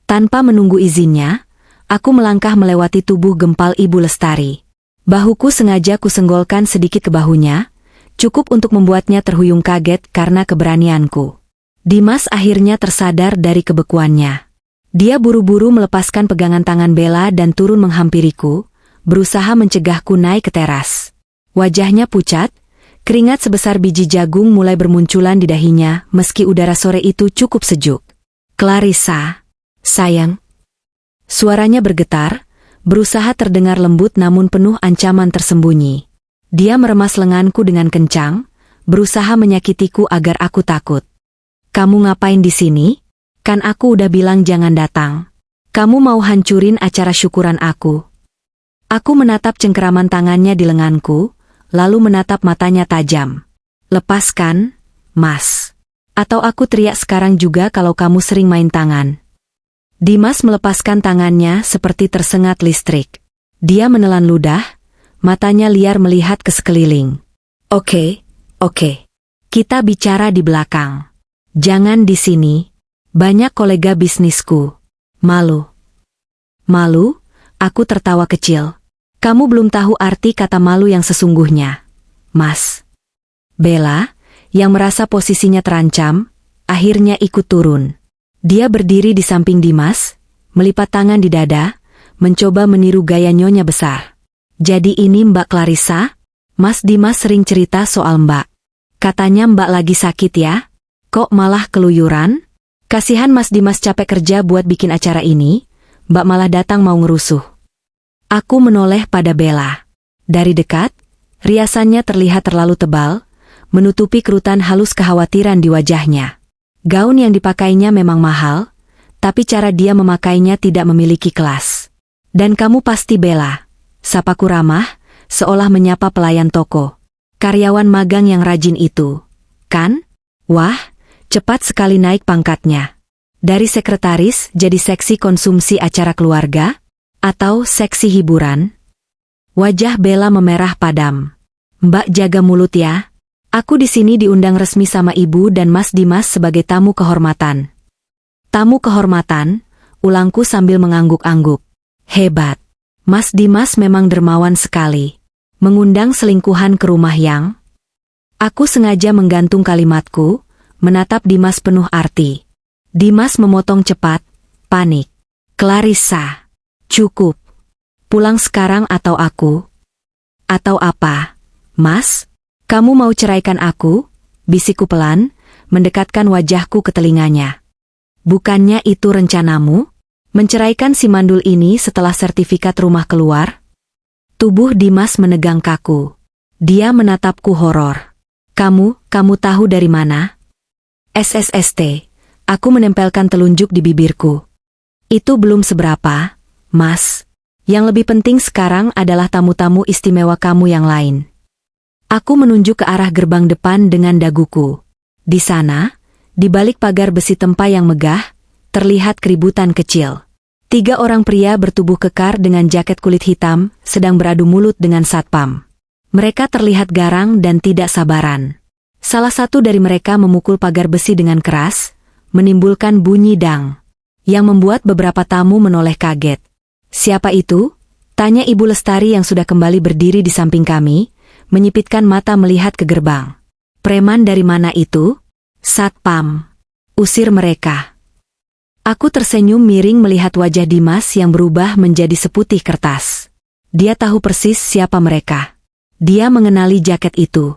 Speaker 1: Tanpa menunggu izinnya, aku melangkah melewati tubuh gempal Ibu Lestari. Bahuku sengaja kusenggolkan sedikit ke bahunya, cukup untuk membuatnya terhuyung kaget karena keberanianku. Dimas akhirnya tersadar dari kebekuannya. Dia buru-buru melepaskan pegangan tangan Bella dan turun menghampiriku, berusaha mencegahku naik ke teras. Wajahnya pucat, keringat sebesar biji jagung mulai bermunculan di dahinya meski udara sore itu cukup sejuk. Clarissa, sayang. Suaranya bergetar, berusaha terdengar lembut namun penuh ancaman tersembunyi. Dia meremas lenganku dengan kencang, berusaha menyakitiku agar aku takut. Kamu ngapain di sini? Kan aku udah bilang jangan datang. Kamu mau hancurin acara syukuran aku? Aku menatap cengkeraman tangannya di lenganku, lalu menatap matanya tajam. Lepaskan, Mas. Atau aku teriak sekarang juga kalau kamu sering main tangan. Dimas melepaskan tangannya seperti tersengat listrik. Dia menelan ludah, matanya liar melihat ke sekeliling. Oke. Kita bicara di belakang. Jangan di sini. Banyak kolega bisnisku. Malu? Aku tertawa kecil. Kamu belum tahu arti kata malu yang sesungguhnya, Mas. Bella, yang merasa posisinya terancam, akhirnya ikut turun. Dia berdiri di samping Dimas, melipat tangan di dada, mencoba meniru gaya nyonya besar. Jadi ini Mbak Clarissa? Mas Dimas sering cerita soal Mbak. Katanya Mbak lagi sakit ya? Kok malah keluyuran? Kasihan Mas Dimas capek kerja buat bikin acara ini, Mbak malah datang mau ngerusuh. Aku menoleh pada Bella. Dari dekat, riasannya terlihat terlalu tebal, menutupi kerutan halus kekhawatiran di wajahnya. Gaun yang dipakainya memang mahal, tapi cara dia memakainya tidak memiliki kelas. Dan kamu pasti Bella, sapaku ramah, seolah menyapa pelayan toko. Karyawan magang yang rajin itu, kan? Wah, cepat sekali naik pangkatnya. Dari sekretaris jadi seksi konsumsi acara keluarga? Atau seksi hiburan? Wajah Bella memerah padam. Mbak jaga mulut ya. Aku di sini diundang resmi sama Ibu dan Mas Dimas sebagai tamu kehormatan. Tamu kehormatan, ulangku sambil mengangguk-angguk. Hebat. Mas Dimas memang dermawan sekali. Mengundang selingkuhan ke rumah yang... Aku sengaja menggantung kalimatku, menatap Dimas penuh arti. Dimas memotong cepat, panik. Clarissa, cukup. Pulang sekarang atau aku? Atau apa? Mas, kamu mau ceraikan aku? Bisikku pelan, mendekatkan wajahku ke telinganya. Bukannya itu rencanamu? Menceraikan si mandul ini setelah sertifikat rumah keluar? Tubuh Dimas menegang kaku. Dia menatapku horor. Kamu tahu dari mana? SSST. Aku menempelkan telunjuk di bibirku. Itu belum seberapa, Mas. Yang lebih penting sekarang adalah tamu-tamu istimewa kamu yang lain. Aku menunjuk ke arah gerbang depan dengan daguku. Di sana, di balik pagar besi tempa yang megah, terlihat keributan kecil. 3 orang pria bertubuh kekar dengan jaket kulit hitam sedang beradu mulut dengan satpam. Mereka terlihat garang dan tidak sabaran. Salah satu dari mereka memukul pagar besi dengan keras, menimbulkan bunyi dang, yang membuat beberapa tamu menoleh kaget. Siapa itu? Tanya Ibu Lestari yang sudah kembali berdiri di samping kami, menyipitkan mata melihat ke gerbang. Preman dari mana itu? Satpam. Usir mereka. Aku tersenyum miring melihat wajah Dimas yang berubah menjadi seputih kertas. Dia tahu persis siapa mereka. Dia mengenali jaket itu.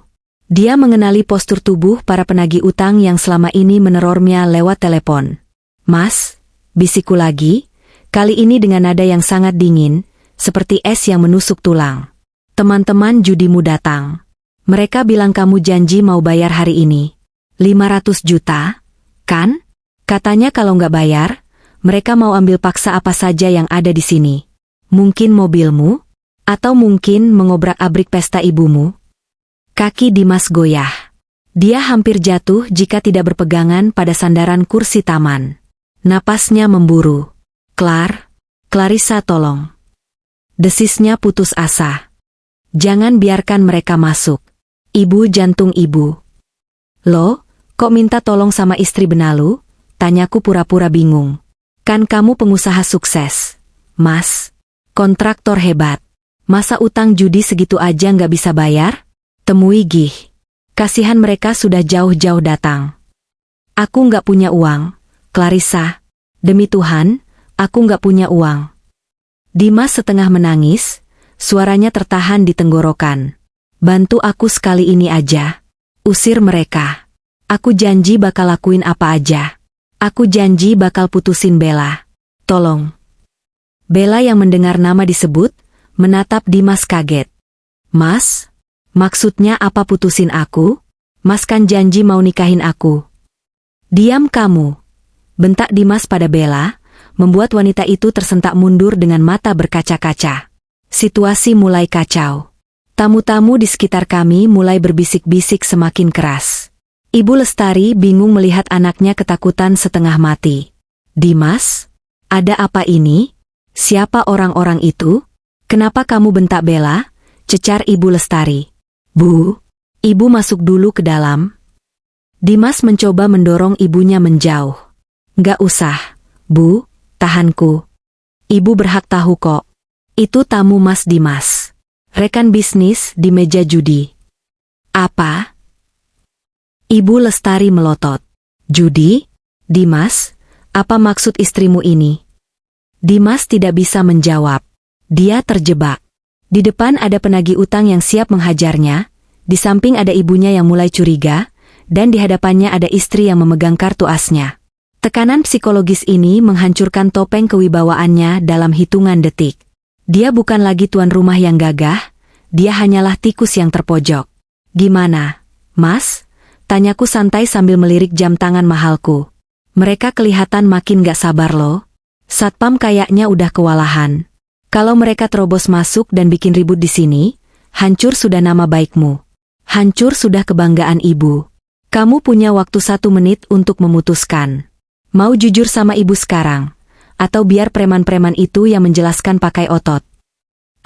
Speaker 1: Dia mengenali postur tubuh para penagih utang yang selama ini menerornya lewat telepon. Mas, bisikku lagi, kali ini dengan nada yang sangat dingin, seperti es yang menusuk tulang. Teman-teman judimu datang. Mereka bilang kamu janji mau bayar hari ini. 500 juta, kan? Katanya kalau nggak bayar, mereka mau ambil paksa apa saja yang ada di sini. Mungkin mobilmu? Atau mungkin mengobrak-abrik pesta ibumu? Kaki Dimas goyah. Dia hampir jatuh jika tidak berpegangan pada sandaran kursi taman. Napasnya memburu. Clarissa tolong. Desisnya putus asa. Jangan biarkan mereka masuk. Ibu jantung ibu. Loh, kok minta tolong sama istri benalu? Tanyaku pura-pura bingung. Kan kamu pengusaha sukses, Mas. Kontraktor hebat. Masa utang judi segitu aja nggak bisa bayar? Temui Gih. Kasihan mereka sudah jauh-jauh datang. Aku nggak punya uang, Clarissa. Demi Tuhan, aku nggak punya uang. Dimas setengah menangis, suaranya tertahan di tenggorokan. Bantu aku sekali ini aja. Usir mereka. Aku janji bakal lakuin apa aja. Aku janji bakal putusin Bella. Tolong. Bella yang mendengar nama disebut, menatap Dimas kaget. Mas? Maksudnya apa putusin aku? Mas kan janji mau nikahin aku. Diam kamu. Bentak Dimas pada Bella, membuat wanita itu tersentak mundur dengan mata berkaca-kaca. Situasi mulai kacau. Tamu-tamu di sekitar kami mulai berbisik-bisik semakin keras. Ibu Lestari bingung melihat anaknya ketakutan setengah mati. "Dimas, ada apa ini? Siapa orang-orang itu? Kenapa kamu bentak Bella?" cecar Ibu Lestari. "Bu, ibu masuk dulu ke dalam." Dimas mencoba mendorong ibunya menjauh. "Nggak usah, Bu, tahanku. Ibu berhak tahu kok. Itu tamu Mas Dimas. Rekan bisnis di meja judi." "Apa?" Ibu Lestari melotot. "Judi? Dimas, apa maksud istrimu ini?" Dimas tidak bisa menjawab. Dia terjebak. Di depan ada penagih utang yang siap menghajarnya, di samping ada ibunya yang mulai curiga, dan di hadapannya ada istri yang memegang kartu asnya. Tekanan psikologis ini menghancurkan topeng kewibawaannya dalam hitungan detik. Dia bukan lagi tuan rumah yang gagah, dia hanyalah tikus yang terpojok. "Gimana, Mas?" tanyaku santai sambil melirik jam tangan mahalku. Mereka kelihatan makin gak sabar loh. Satpam kayaknya udah kewalahan. Kalau mereka terobos masuk dan bikin ribut di sini, hancur sudah nama baikmu. Hancur sudah kebanggaan ibu. Kamu punya waktu 1 menit untuk memutuskan. Mau jujur sama ibu sekarang? Atau biar preman-preman itu yang menjelaskan pakai otot?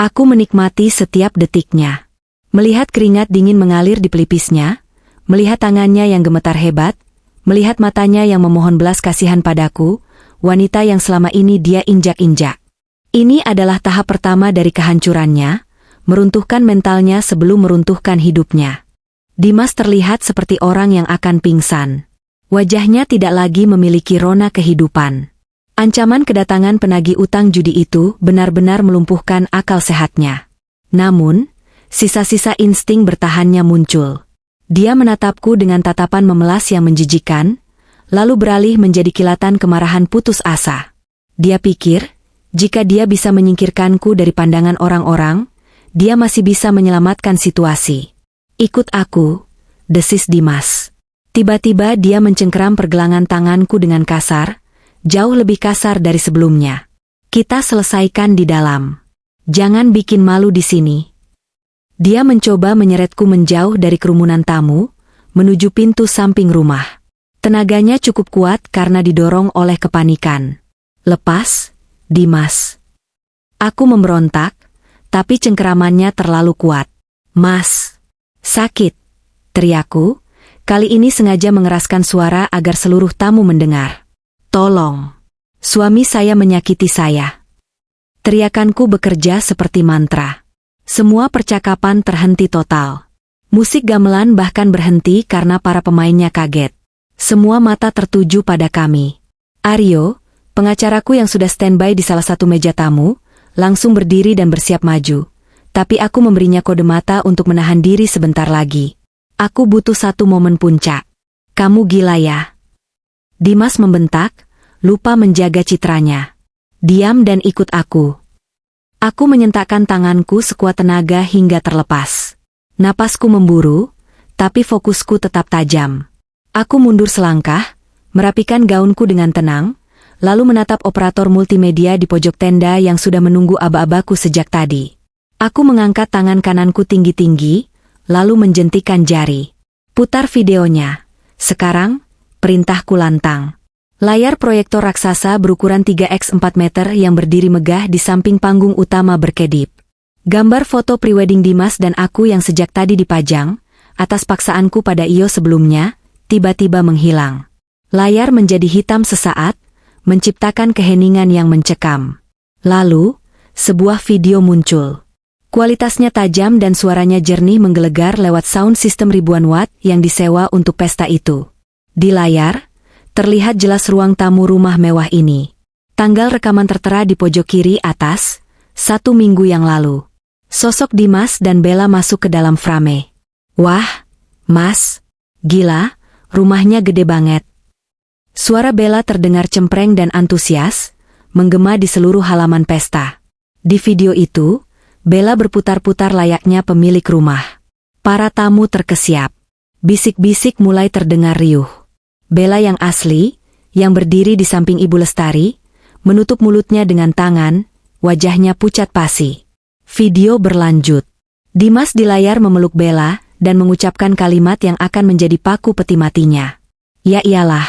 Speaker 1: Aku menikmati setiap detiknya. Melihat keringat dingin mengalir di pelipisnya, melihat tangannya yang gemetar hebat, melihat matanya yang memohon belas kasihan padaku, wanita yang selama ini dia injak-injak. Ini adalah tahap pertama dari kehancurannya, meruntuhkan mentalnya sebelum meruntuhkan hidupnya. Dimas terlihat seperti orang yang akan pingsan. Wajahnya tidak lagi memiliki rona kehidupan. Ancaman kedatangan penagih utang judi itu benar-benar melumpuhkan akal sehatnya. Namun, sisa-sisa insting bertahannya muncul. Dia menatapku dengan tatapan memelas yang menjijikan, lalu beralih menjadi kilatan kemarahan putus asa. Dia pikir, jika dia bisa menyingkirkanku dari pandangan orang-orang, dia masih bisa menyelamatkan situasi. "Ikut aku," desis Dimas. Tiba-tiba dia mencengkeram pergelangan tanganku dengan kasar, jauh lebih kasar dari sebelumnya. "Kita selesaikan di dalam. Jangan bikin malu di sini." Dia mencoba menyeretku menjauh dari kerumunan tamu, menuju pintu samping rumah. Tenaganya cukup kuat karena didorong oleh kepanikan. "Lepas, Dimas." Aku memberontak, tapi cengkeramannya terlalu kuat. "Mas, sakit," teriakku, kali ini sengaja mengeraskan suara agar seluruh tamu mendengar. "Tolong, suami saya menyakiti saya." Teriakanku bekerja seperti mantra. Semua percakapan terhenti total. Musik gamelan bahkan berhenti karena para pemainnya kaget. Semua mata tertuju pada kami. Aryo, pengacaraku yang sudah standby di salah satu meja tamu, langsung berdiri dan bersiap maju. Tapi aku memberinya kode mata untuk menahan diri sebentar lagi. Aku butuh 1 momen puncak. "Kamu gila ya?" Dimas membentak, lupa menjaga citranya. "Diam dan ikut aku." Aku menyentakkan tanganku sekuat tenaga hingga terlepas. Napasku memburu, tapi fokusku tetap tajam. Aku mundur selangkah, merapikan gaunku dengan tenang, lalu menatap operator multimedia di pojok tenda yang sudah menunggu aba-abaku sejak tadi. Aku mengangkat tangan kananku tinggi-tinggi, lalu menjentikan jari. "Putar videonya. Sekarang, perintahku lantang." Layar proyektor raksasa berukuran 3x4 meter yang berdiri megah di samping panggung utama berkedip. Gambar foto prewedding Dimas dan aku yang sejak tadi dipajang, atas paksaanku pada Iyo sebelumnya, tiba-tiba menghilang. Layar menjadi hitam sesaat, menciptakan keheningan yang mencekam. Lalu, sebuah video muncul. Kualitasnya tajam dan suaranya jernih menggelegar lewat sound system ribuan watt yang disewa untuk pesta itu. Di layar, terlihat jelas ruang tamu rumah mewah ini. Tanggal rekaman tertera di pojok kiri atas, 1 minggu yang lalu. Sosok Dimas dan Bella masuk ke dalam frame. "Wah, Mas, gila, rumahnya gede banget." Suara Bella terdengar cempreng dan antusias, menggema di seluruh halaman pesta. Di video itu, Bella berputar-putar layaknya pemilik rumah. Para tamu terkesiap. Bisik-bisik mulai terdengar riuh. Bella yang asli, yang berdiri di samping Ibu Lestari, menutup mulutnya dengan tangan, wajahnya pucat pasi. Video berlanjut. Dimas di layar memeluk Bella dan mengucapkan kalimat yang akan menjadi paku peti matinya. Ya iyalah,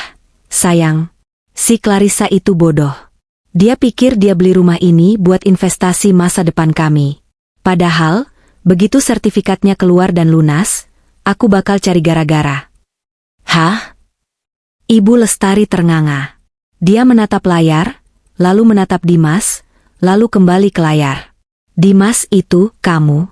Speaker 1: sayang. Si Clarissa itu bodoh. Dia pikir dia beli rumah ini buat investasi masa depan kami. Padahal, begitu sertifikatnya keluar dan lunas, aku bakal cari gara-gara. Hah? Ibu Lestari ternganga. Dia menatap layar, lalu menatap Dimas, lalu kembali ke layar. Dimas itu, kamu.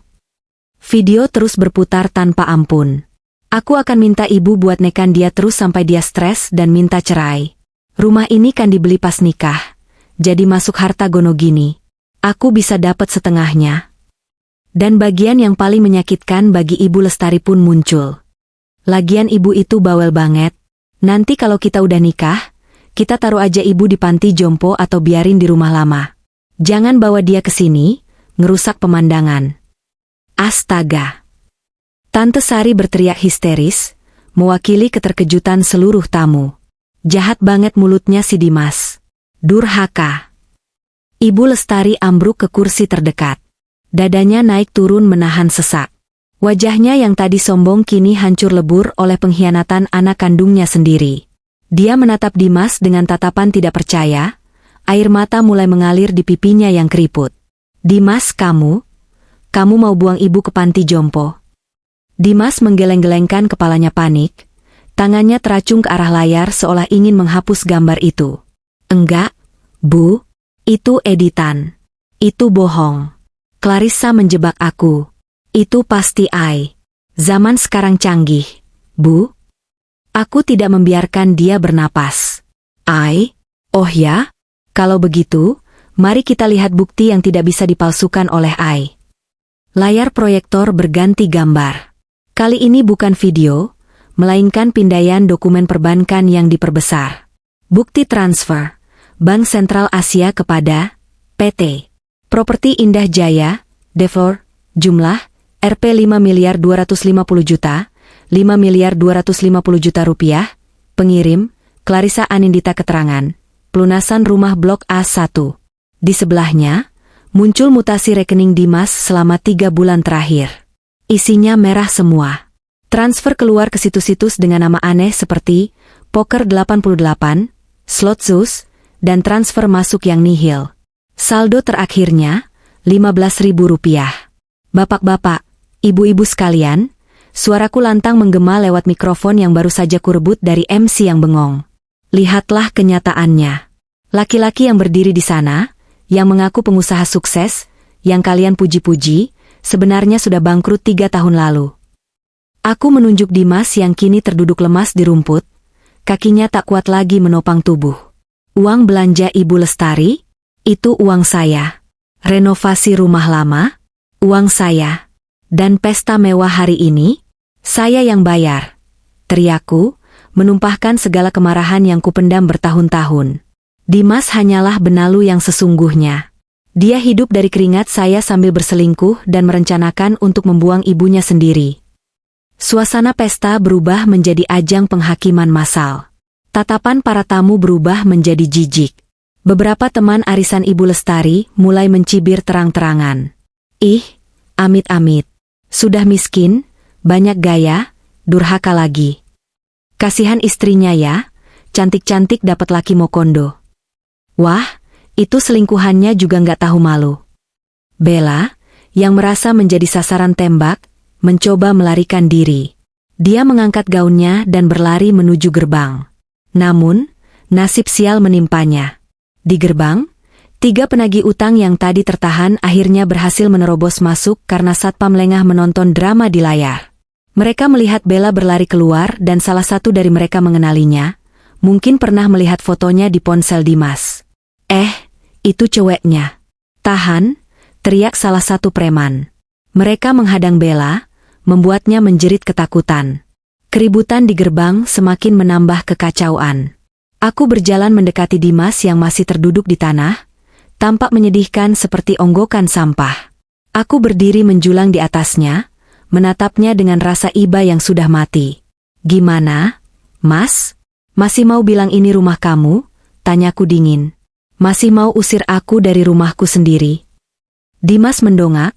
Speaker 1: Video terus berputar tanpa ampun. Aku akan minta ibu buat nekan dia terus sampai dia stres dan minta cerai. Rumah ini kan dibeli pas nikah, jadi masuk harta gono gini. Aku bisa dapat setengahnya. Dan bagian yang paling menyakitkan bagi Ibu Lestari pun muncul. Lagian ibu itu bawel banget. Nanti kalau kita udah nikah, kita taruh aja ibu di panti jompo atau biarin di rumah lama. Jangan bawa dia ke sini, ngerusak pemandangan. Astaga. Tante Sari berteriak histeris, mewakili keterkejutan seluruh tamu. Jahat banget mulutnya si Dimas. Durhaka. Ibu Lestari ambruk ke kursi terdekat. Dadanya naik turun menahan sesak. Wajahnya yang tadi sombong kini hancur lebur oleh pengkhianatan anak kandungnya sendiri. Dia menatap Dimas dengan tatapan tidak percaya, air mata mulai mengalir di pipinya yang keriput. Dimas, kamu mau buang ibu ke panti jompo? Dimas menggeleng-gelengkan kepalanya panik, tangannya teracung ke arah layar seolah ingin menghapus gambar itu. Enggak, Bu, itu editan. Itu bohong. Clarissa menjebak aku. Itu pasti Ai. Zaman sekarang canggih, Bu. Aku tidak membiarkan dia bernapas. Ai? Oh ya? Kalau begitu, mari kita lihat bukti yang tidak bisa dipalsukan oleh Ai. Layar proyektor berganti gambar. Kali ini bukan video, melainkan pindaian dokumen perbankan yang diperbesar. Bukti transfer Bank Sentral Asia kepada PT Properti Indah Jaya, Devlor, jumlah Rp 5.250.000.000, 5.250.000.000 rupiah, pengirim, Clarissa Anindita keterangan, pelunasan rumah blok A1. Di sebelahnya, muncul mutasi rekening Dimas selama 3 bulan terakhir. Isinya merah semua. Transfer keluar ke situs-situs dengan nama aneh seperti Poker 88, Slot Zeus, dan transfer masuk yang nihil. Saldo terakhirnya, Rp15.000. Bapak-bapak, ibu-ibu sekalian, suaraku lantang menggema lewat mikrofon yang baru saja kurebut dari MC yang bengong. Lihatlah kenyataannya. Laki-laki yang berdiri di sana, yang mengaku pengusaha sukses, yang kalian puji-puji, sebenarnya sudah bangkrut 3 tahun lalu. Aku menunjuk Dimas yang kini terduduk lemas di rumput, kakinya tak kuat lagi menopang tubuh. Uang belanja Ibu Lestari? Itu uang saya. Renovasi rumah lama? Uang saya. Dan pesta mewah hari ini? Saya yang bayar. Teriakku, menumpahkan segala kemarahan yang kupendam bertahun-tahun. Dimas hanyalah benalu yang sesungguhnya. Dia hidup dari keringat saya sambil berselingkuh dan merencanakan untuk membuang ibunya sendiri. Suasana pesta berubah menjadi ajang penghakiman massal. Tatapan para tamu berubah menjadi jijik. Beberapa teman arisan Ibu Lestari mulai mencibir terang-terangan. Ih, amit-amit. Sudah miskin, banyak gaya, durhaka lagi. Kasihan istrinya ya, cantik-cantik dapat laki mokondo. Wah, itu selingkuhannya juga nggak tahu malu. Bella, yang merasa menjadi sasaran tembak, mencoba melarikan diri. Dia mengangkat gaunnya dan berlari menuju gerbang. Namun, nasib sial menimpanya. Di gerbang, 3 penagih utang yang tadi tertahan akhirnya berhasil menerobos masuk karena satpam lengah menonton drama di layar. Mereka melihat Bella berlari keluar dan salah satu dari mereka mengenalinya, mungkin pernah melihat fotonya di ponsel Dimas. Itu ceweknya. Tahan, teriak salah satu preman. Mereka menghadang Bella, membuatnya menjerit ketakutan. Keributan di gerbang semakin menambah kekacauan. Aku berjalan mendekati Dimas yang masih terduduk di tanah, tampak menyedihkan seperti onggokan sampah. Aku berdiri menjulang di atasnya, menatapnya dengan rasa iba yang sudah mati. Gimana, Mas? Masih mau bilang ini rumah kamu? Tanyaku dingin. Masih mau usir aku dari rumahku sendiri? Dimas mendongak,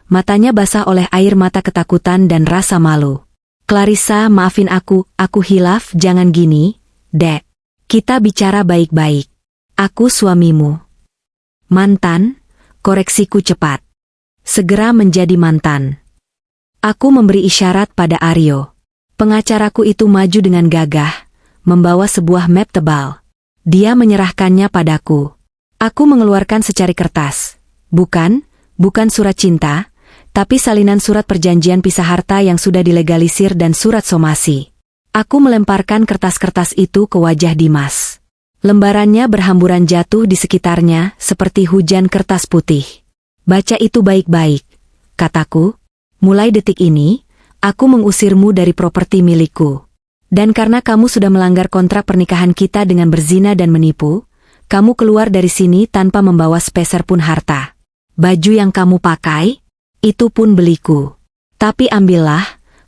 Speaker 1: matanya basah oleh air mata ketakutan dan rasa malu. Clarissa, maafin aku hilaf, jangan gini, Dek. Kita bicara baik-baik. Aku suamimu. Mantan, koreksiku cepat. Segera menjadi mantan. Aku memberi isyarat pada Aryo. Pengacaraku itu maju dengan gagah, membawa sebuah map tebal. Dia menyerahkannya padaku. Aku mengeluarkan secari kertas. Bukan surat cinta, tapi salinan surat perjanjian pisah harta yang sudah dilegalisir dan surat somasi. Aku melemparkan kertas-kertas itu ke wajah Dimas. Lembarannya berhamburan jatuh di sekitarnya seperti hujan kertas putih. Baca itu baik-baik, kataku. Mulai detik ini, aku mengusirmu dari properti milikku. Dan karena kamu sudah melanggar kontrak pernikahan kita dengan berzina dan menipu, kamu keluar dari sini tanpa membawa sepeser pun harta. Baju yang kamu pakai, itu pun beliku. Tapi ambillah,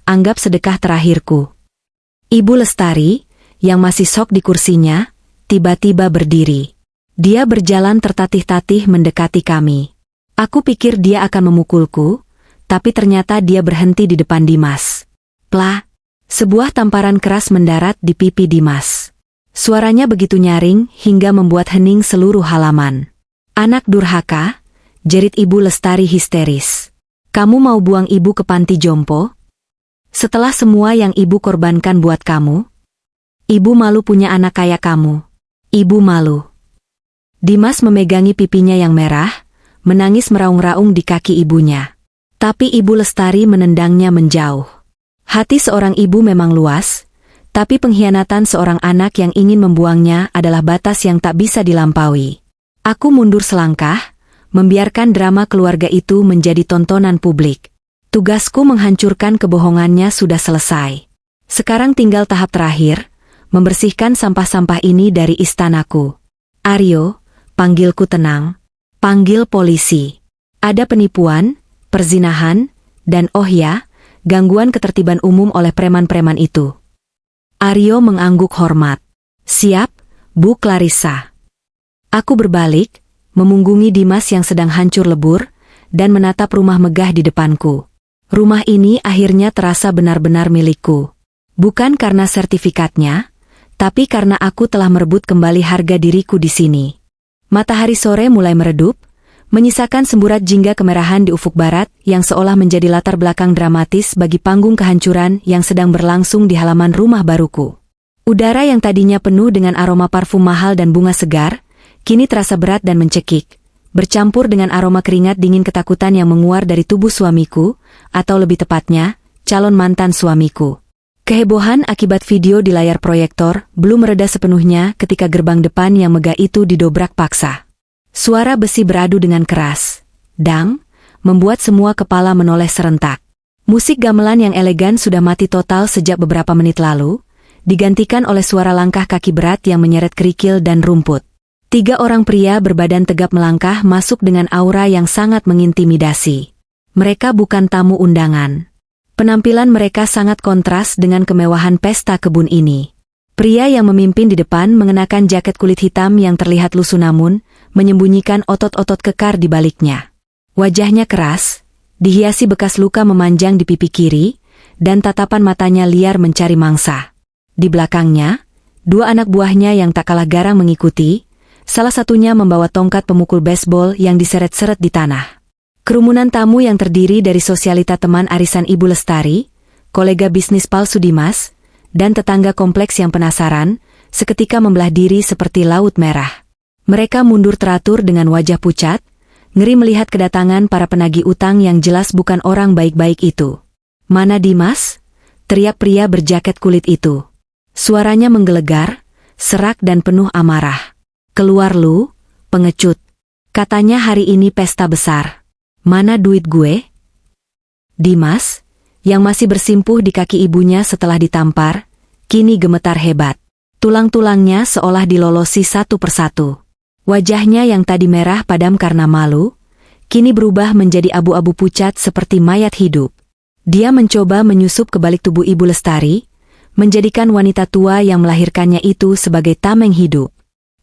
Speaker 1: anggap sedekah terakhirku. Ibu Lestari, yang masih sok di kursinya, tiba-tiba berdiri. Dia berjalan tertatih-tatih mendekati kami. Aku pikir dia akan memukulku, tapi ternyata dia berhenti di depan Dimas. Plah! Sebuah tamparan keras mendarat di pipi Dimas. Suaranya begitu nyaring hingga membuat hening seluruh halaman. Anak durhaka, jerit Ibu Lestari histeris. Kamu mau buang ibu ke panti jompo? Setelah semua yang ibu korbankan buat kamu? Ibu malu punya anak kayak kamu. Ibu malu. Dimas memegangi pipinya yang merah, menangis meraung-raung di kaki ibunya. Tapi Ibu Lestari menendangnya menjauh. Hati seorang ibu memang luas, tapi pengkhianatan seorang anak yang ingin membuangnya adalah batas yang tak bisa dilampaui. Aku mundur selangkah, membiarkan drama keluarga itu menjadi tontonan publik. Tugasku menghancurkan kebohongannya sudah selesai. Sekarang tinggal tahap terakhir, membersihkan sampah-sampah ini dari istanaku. Aryo, panggilku tenang. Panggil polisi. Ada penipuan, perzinahan, dan oh ya, gangguan ketertiban umum oleh preman-preman itu. Aryo mengangguk hormat. Siap, Bu Clarissa. Aku berbalik, memunggungi Dimas yang sedang hancur lebur, dan menatap rumah megah di depanku. Rumah ini akhirnya terasa benar-benar milikku. Bukan karena sertifikatnya, tapi karena aku telah merebut kembali harga diriku di sini. Matahari sore mulai meredup, menyisakan semburat jingga kemerahan di ufuk barat yang seolah menjadi latar belakang dramatis bagi panggung kehancuran yang sedang berlangsung di halaman rumah baruku. Udara yang tadinya penuh dengan aroma parfum mahal dan bunga segar, kini terasa berat dan mencekik, bercampur dengan aroma keringat dingin ketakutan yang menguar dari tubuh suamiku, atau lebih tepatnya, calon mantan suamiku. Kehebohan akibat video di layar proyektor belum mereda sepenuhnya ketika gerbang depan yang megah itu didobrak paksa. Suara besi beradu dengan keras. Dang, membuat semua kepala menoleh serentak. Musik gamelan yang elegan sudah mati total sejak beberapa menit lalu, digantikan oleh suara langkah kaki berat yang menyeret kerikil dan rumput. 3 orang pria berbadan tegap melangkah masuk dengan aura yang sangat mengintimidasi. Mereka bukan tamu undangan. Penampilan mereka sangat kontras dengan kemewahan pesta kebun ini. Pria yang memimpin di depan mengenakan jaket kulit hitam yang terlihat lusuh namun menyembunyikan otot-otot kekar di baliknya. Wajahnya keras, dihiasi bekas luka memanjang di pipi kiri, dan tatapan matanya liar mencari mangsa. Di belakangnya, 2 anak buahnya yang tak kalah garang mengikuti, salah satunya membawa tongkat pemukul baseball yang diseret-seret di tanah. Kerumunan tamu yang terdiri dari sosialita teman arisan Ibu Lestari, kolega bisnis palsu Dimas, dan tetangga kompleks yang penasaran, seketika membelah diri seperti laut merah. Mereka mundur teratur dengan wajah pucat, ngeri melihat kedatangan para penagih utang yang jelas bukan orang baik-baik itu. Mana Dimas? Teriak pria berjaket kulit itu. Suaranya menggelegar, serak dan penuh amarah. Keluar lu, pengecut. Katanya hari ini pesta besar. Mana duit gue? Dimas, yang masih bersimpuh di kaki ibunya setelah ditampar, kini gemetar hebat. Tulang-tulangnya seolah dilolosi satu persatu. Wajahnya yang tadi merah padam karena malu, kini berubah menjadi abu-abu pucat seperti mayat hidup. Dia mencoba menyusup ke balik tubuh Ibu Lestari, menjadikan wanita tua yang melahirkannya itu sebagai tameng hidup.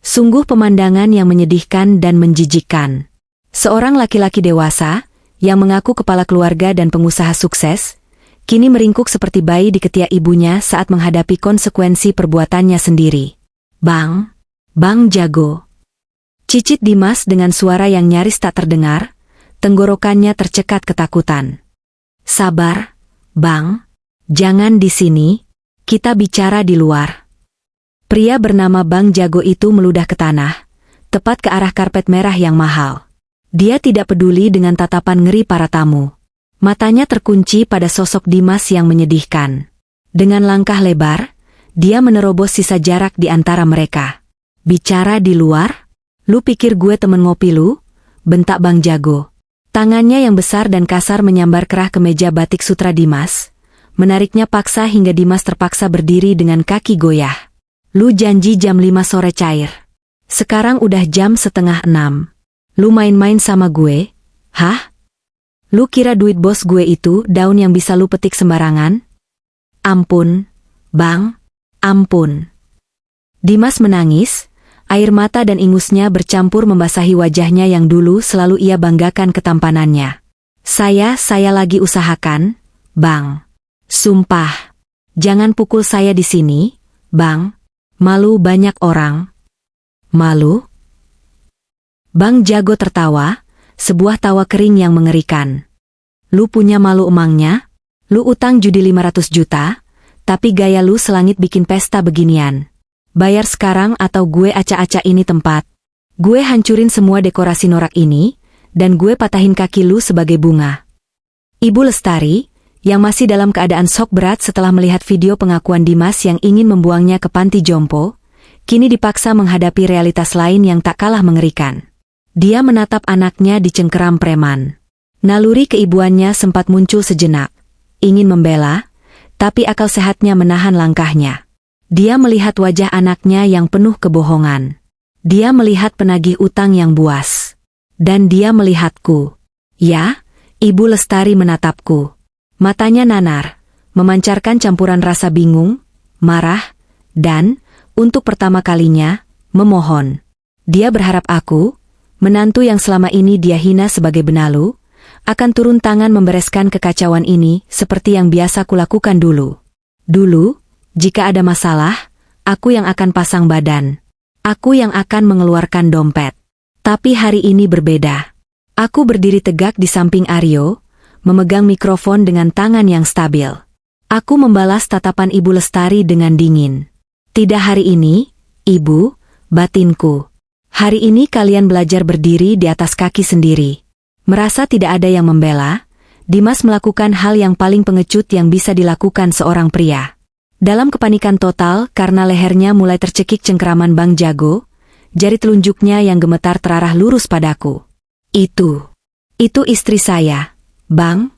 Speaker 1: Sungguh pemandangan yang menyedihkan dan menjijikkan. Seorang laki-laki dewasa, yang mengaku kepala keluarga dan pengusaha sukses, kini meringkuk seperti bayi di ketiak ibunya saat menghadapi konsekuensi perbuatannya sendiri. Bang Jago. Cicit Dimas dengan suara yang nyaris tak terdengar, tenggorokannya tercekat ketakutan. Sabar, Bang. Jangan di sini, kita bicara di luar. Pria bernama Bang Jago itu meludah ke tanah, tepat ke arah karpet merah yang mahal. Dia tidak peduli dengan tatapan ngeri para tamu. Matanya terkunci pada sosok Dimas yang menyedihkan. Dengan langkah lebar, dia menerobos sisa jarak di antara mereka. Bicara di luar? Lu pikir gue temen ngopi lu? Bentak Bang Jago. Tangannya yang besar dan kasar menyambar kerah ke meja batik sutra Dimas, menariknya paksa hingga Dimas terpaksa berdiri dengan kaki goyah. Lu janji jam 5 sore cair. Sekarang udah jam 5:30. Lu main-main sama gue? Hah? Lu kira duit bos gue itu daun yang bisa lu petik sembarangan? Ampun, Bang, ampun. Dimas menangis, air mata dan ingusnya bercampur membasahi wajahnya yang dulu selalu ia banggakan ketampanannya. Saya lagi usahakan, Bang. Sumpah. Jangan pukul saya di sini, Bang. Malu banyak orang. Malu? Bang Jago tertawa, sebuah tawa kering yang mengerikan. Lu punya malu emangnya? Lu utang judi 500 juta, tapi gaya lu selangit bikin pesta beginian. Bayar sekarang atau gue acak-acak ini tempat. Gue hancurin semua dekorasi norak ini, dan gue patahin kaki lu sebagai bunga. Ibu Lestari, yang masih dalam keadaan shock berat setelah melihat video pengakuan Dimas yang ingin membuangnya ke panti jompo, kini dipaksa menghadapi realitas lain yang tak kalah mengerikan. Dia menatap anaknya dicengkeram preman. Naluri keibuannya sempat muncul sejenak, ingin membela, tapi akal sehatnya menahan langkahnya. Dia melihat wajah anaknya yang penuh kebohongan. Dia melihat penagih utang yang buas. Dan dia melihatku. Ya, Ibu Lestari menatapku. Matanya nanar, memancarkan campuran rasa bingung, marah, dan, untuk pertama kalinya, memohon. Dia berharap aku, menantu yang selama ini dia hina sebagai benalu, akan turun tangan membereskan kekacauan ini seperti yang biasa kulakukan dulu. Dulu, jika ada masalah, aku yang akan pasang badan. Aku yang akan mengeluarkan dompet. Tapi hari ini berbeda. Aku berdiri tegak di samping Aryo, memegang mikrofon dengan tangan yang stabil. Aku membalas tatapan Ibu Lestari dengan dingin. Tidak hari ini, Ibu, batinku. Hari ini kalian belajar berdiri di atas kaki sendiri. Merasa tidak ada yang membela, Dimas melakukan hal yang paling pengecut yang bisa dilakukan seorang pria. Dalam kepanikan total karena lehernya mulai tercekik cengkeraman Bang Jago, jari telunjuknya yang gemetar terarah lurus padaku. Itu istri saya, Bang,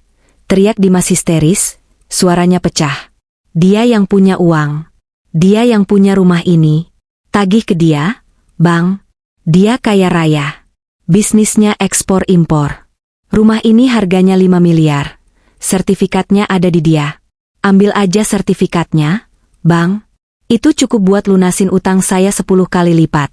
Speaker 1: teriak Dimas histeris, suaranya pecah. Dia yang punya uang. Dia yang punya rumah ini. Tagih ke dia, Bang. Dia kaya raya. Bisnisnya ekspor-impor. Rumah ini harganya 5 miliar. Sertifikatnya ada di dia. Ambil aja sertifikatnya, Bang. Itu cukup buat lunasin utang saya 10 kali lipat.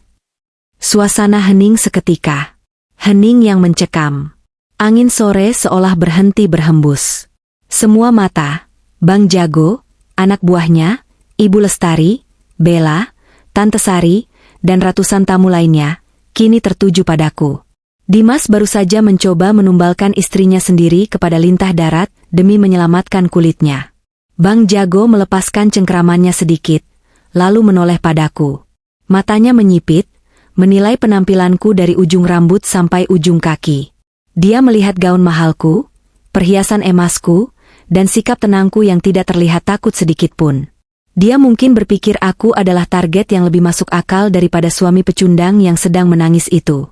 Speaker 1: Suasana hening seketika. Hening yang mencekam. Angin sore seolah berhenti berhembus. Semua mata, Bang Jago, anak buahnya, Ibu Lestari, Bella, Tante Sari, dan ratusan tamu lainnya, kini tertuju padaku. Dimas baru saja mencoba menumbalkan istrinya sendiri kepada lintah darat demi menyelamatkan kulitnya. Bang Jago melepaskan cengkeramannya sedikit, lalu menoleh padaku. Matanya menyipit, menilai penampilanku dari ujung rambut sampai ujung kaki. Dia melihat gaun mahalku, perhiasan emasku, dan sikap tenangku yang tidak terlihat takut sedikit pun. Dia mungkin berpikir aku adalah target yang lebih masuk akal daripada suami pecundang yang sedang menangis itu.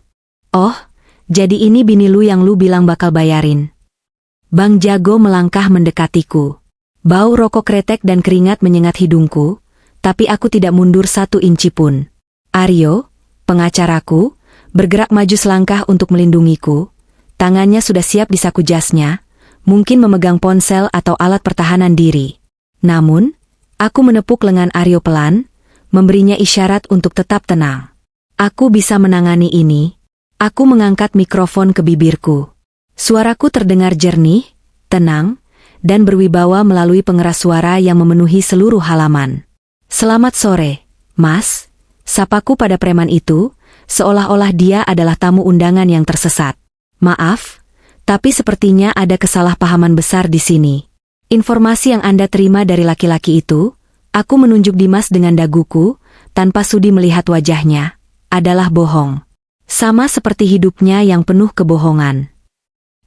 Speaker 1: Oh, jadi ini bini lu yang lu bilang bakal bayarin. Bang Jago melangkah mendekatiku. Bau rokok kretek dan keringat menyengat hidungku, tapi aku tidak mundur 1 inci pun. Aryo, pengacaraku, bergerak maju selangkah untuk melindungiku. Tangannya sudah siap di saku jasnya, mungkin memegang ponsel atau alat pertahanan diri. Namun, aku menepuk lengan Aryo pelan, memberinya isyarat untuk tetap tenang. Aku bisa menangani ini. Aku mengangkat mikrofon ke bibirku. Suaraku terdengar jernih, tenang, dan berwibawa melalui pengeras suara yang memenuhi seluruh halaman. Selamat sore, Mas. Sapaku pada preman itu, seolah-olah dia adalah tamu undangan yang tersesat. Maaf, tapi sepertinya ada kesalahpahaman besar di sini. Informasi yang Anda terima dari laki-laki itu, aku menunjuk Dimas dengan daguku, tanpa sudi melihat wajahnya, adalah bohong. Sama seperti hidupnya yang penuh kebohongan.